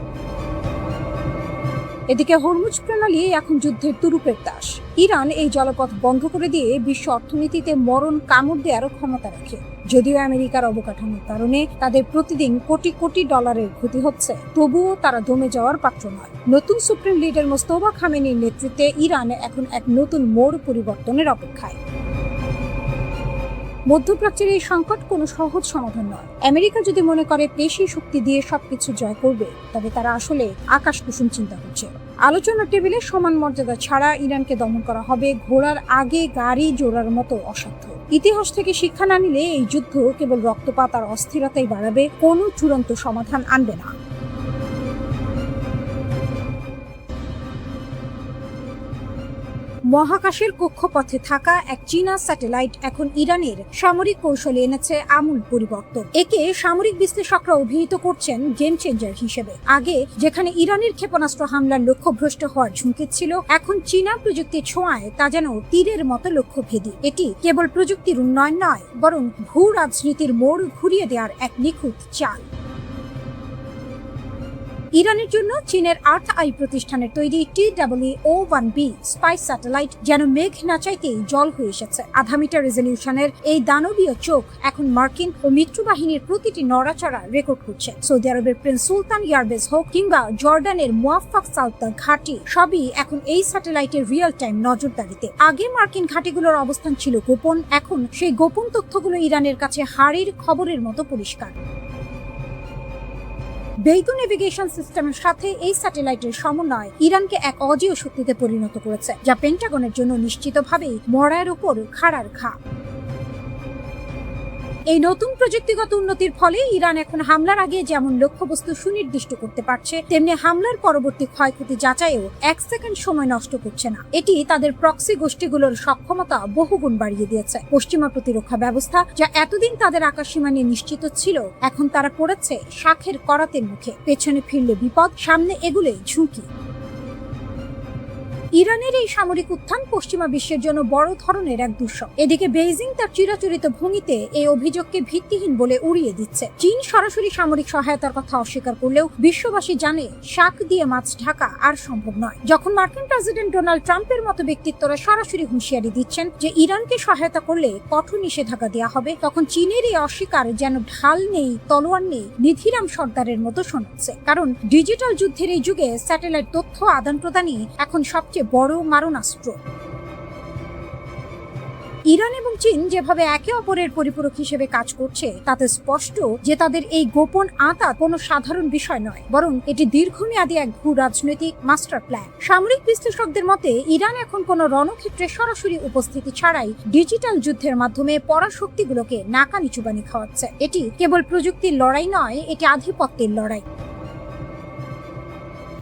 এদিকে হরমুজ প্রণালী এখন যুদ্ধের তুরুপের তাস। ইরান এই জলপথ বন্ধ করে দিয়ে বিশ্ব অর্থনীতিতে মরণ কামড় দেওয়ারও ক্ষমতা রাখে। যদিও আমেরিকার অবকাঠামোর কারণে তাদের প্রতিদিন কোটি কোটি ডলারের ক্ষতি হচ্ছে, তবুও তারা দমে যাওয়ার পাত্র নয়। নতুন সুপ্রিম লিডার মোস্তফা খামেনির নেতৃত্বে ইরান এখন এক নতুন মোড় পরিবর্তনের অপেক্ষায়। মধ্যপ্রাচ্যের এই সংকট কোনো সহজ সমাধান নয়। আমেরিকা যদি মনে করে পেশি শক্তি দিয়ে সবকিছু জয় করবে, তবে তারা আসলে আকাশ কুসুম চিন্তা করছে। আলোচনার টেবিলে সমান মর্যাদা ছাড়া ইরানকে দমন করা হবে ঘোড়ার আগে গাড়ি জোড়ার মতো অসাধ্য। ইতিহাস থেকে শিক্ষা না নিলে এই যুদ্ধ কেবল রক্তপাত আর অস্থিরতাই বাড়াবে, কোনো চূড়ান্ত সমাধান আনবে না। মহাকাশের কক্ষপথে থাকা এক চীনা স্যাটেলাইট এখন ইরানের সামরিক কৌশলে এনেছে আমূল পরিবর্তন। একে সামরিক বিশ্লেষকরা অভিহিত করছেন গেম চেঞ্জার হিসেবে। আগে যেখানে ইরানের ক্ষেপণাস্ত্র হামলার লক্ষ্যভ্রষ্ট হওয়ার ঝুঁকি ছিল, এখন চীনা প্রযুক্তির ছোঁয়ায় তা যেন তীরের মতো লক্ষ্যভেদী। এটি কেবল প্রযুক্তির উন্নয়ন নয়, বরং ভূ রাজনীতির মোড় ঘুরিয়ে দেওয়ার এক নিখুঁত চাল। ইরানের জন্য চীনের আর্থ আই প্রতিষ্ঠানের তৈরি TWO-1B স্পাই স্যাটেলাইট যেন মেঘ না চাইতেই জল হয়ে এসেছে। 0.5 মিটার রেজলিউশনের এই দানবীয় চোখ এখন মার্কিন ও মিত্র বাহিনীর প্রতিটি নড়াচড়া রেকর্ড করছে। সৌদি আরবের প্রিন্স সুলতান এয়ারবেস হোক কিংবা জর্ডানের মুয়াফফাক সালতান ঘাঁটি, সবই এখন এই স্যাটেলাইটের রিয়েল টাইম নজরদারিতে। আগে মার্কিন ঘাঁটিগুলোর অবস্থান ছিল গোপন, এখন সেই গোপন তথ্যগুলো ইরানের কাছে হাড়ির খবরের মতো পরিষ্কার। বেইদু নেভিগেশন সিস্টেমের সাথে এই স্যাটেলাইটের সমন্বয় ইরানকে এক অজেয় শক্তিতে পরিণত করেছে, যা পেন্টাগনের জন্য নিশ্চিতভাবেই মরার উপর খাড়ার ঘা। এই নতুন প্রযুক্তিগত উন্নতির ফলে ইরান এখন হামলার আগে যেমন লক্ষ্যবস্তু সুনির্দিষ্ট করতে পারছে, তেমনি হামলার পরবর্তী ক্ষয়ক্ষতি যাচাইও 1 সেকেন্ড সময় নষ্ট করছে না। এটি তাদের প্রক্সি গোষ্ঠীগুলোর সক্ষমতা বহুগুণ বাড়িয়ে দিয়েছে। পশ্চিমা প্রতিরক্ষা ব্যবস্থা, যা এতদিন তাদের আকাশসীমা নিয়ে নিশ্চিত ছিল, এখন তারা পড়েছে শাখের করাতের মুখে। পেছনে ফিরলে বিপদ, সামনে এগুলে ঝুঁকি। ইরানের এই সামরিক উত্থান পশ্চিমা বিশ্বের জন্য বড় ধরনের এক দুঃস্বপ্ন। এদিকে বেইজিং তার চিরাচরিত ভঙ্গিতে এই অভিযোগকে ভিত্তিহীন বলে উড়িয়ে দিচ্ছে। চীন সরাসরি সামরিক সহায়তার কথা অস্বীকার করলেও বিশ্ববাসী জানে শাক দিয়ে মাছ ঢাকা আর সম্ভব নয়। যখন মার্কিন প্রেসিডেন্ট ডোনাল্ড ট্রাম্পের মতো ব্যক্তিত্বরা সরাসরি হুঁশিয়ারি দিচ্ছেন যে ইরানকে সহায়তা করলে কঠোর নিষেধাজ্ঞা দেওয়া হবে, তখন চীনের এই অস্বীকার যেন ঢাল নেই, তলোয়ার নেই, নিধিরাম সর্দারের মতো শোনাচ্ছে। কারণ ডিজিটাল যুদ্ধের এই যুগে স্যাটেলাইট তথ্য আদান প্রদানই এখন সবচেয়ে বড় মারণাস্ত্র। ইরান এবং চীন যেভাবে একে অপরের পরিপূরক হিসেবে কাজ করছে, তাতে স্পষ্ট যে তাদের এই গোপন আঁতাত কোনো সাধারণ বিষয় নয়, বরং এটি দীর্ঘমেয়াদী এক ভূ রাজনৈতিক মাস্টার প্ল্যান। সামরিক বিশ্লেষকদের মতে ইরান এখন কোনো রণক্ষেত্রে সরাসরি উপস্থিতি ছাড়াই ডিজিটাল যুদ্ধের মাধ্যমে পরাশক্তিগুলোকে নাকানি চুবানি খাওয়াচ্ছে। এটি কেবল প্রযুক্তির লড়াই নয়, এটি আধিপত্যের লড়াই।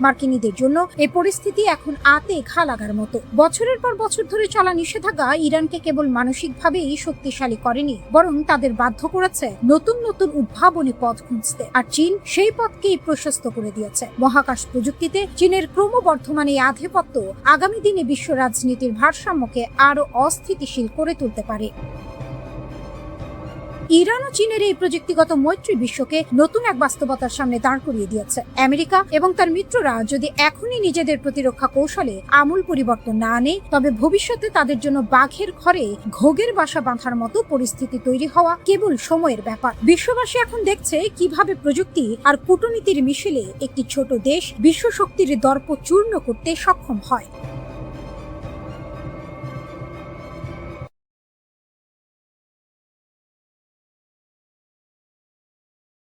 মার্কিনীদের জন্য এই পরিস্থিতি এখন আতে ঘা লাগার মতো। বছরের পর বছর ধরে চলা নিষেধাজ্ঞা ইরানকে কেবল মানসিকভাবেই শক্তিশালী করেনি, বরং তাদের বাধ্য করেছে নতুন নতুন উদ্ভাবনী পথ খুঁজতে। আর চীন সেই পথকেই প্রশস্ত করে দিয়েছে। মহাকাশ প্রযুক্তিতে চীনের ক্রমবর্ধমান এই আধিপত্য আগামী দিনে বিশ্ব রাজনীতির ভারসাম্যকে আরো অস্থিতিশীল করে তুলতে পারে। ইরান ও চীনের এই প্রযুক্তিগত মৈত্রী বিশ্বকে নতুন এক বাস্তবতার সামনে দাঁড় করিয়ে দিয়েছে। আমেরিকা এবং তার মিত্ররা যদি এখনই নিজেদের প্রতিরক্ষা কৌশলে আমূল পরিবর্তন না আনে, তবে ভবিষ্যতে তাদের জন্য বাঘের ঘরে ঘোগের বাসা বাঁধার মতো পরিস্থিতি তৈরি হওয়া কেবল সময়ের ব্যাপার। বিশ্ববাসী এখন দেখছে কিভাবে প্রযুক্তি আর কূটনীতির মিশেলে একটি ছোট দেশ বিশ্ব শক্তির দর্প চূর্ণ করতে সক্ষম হয়।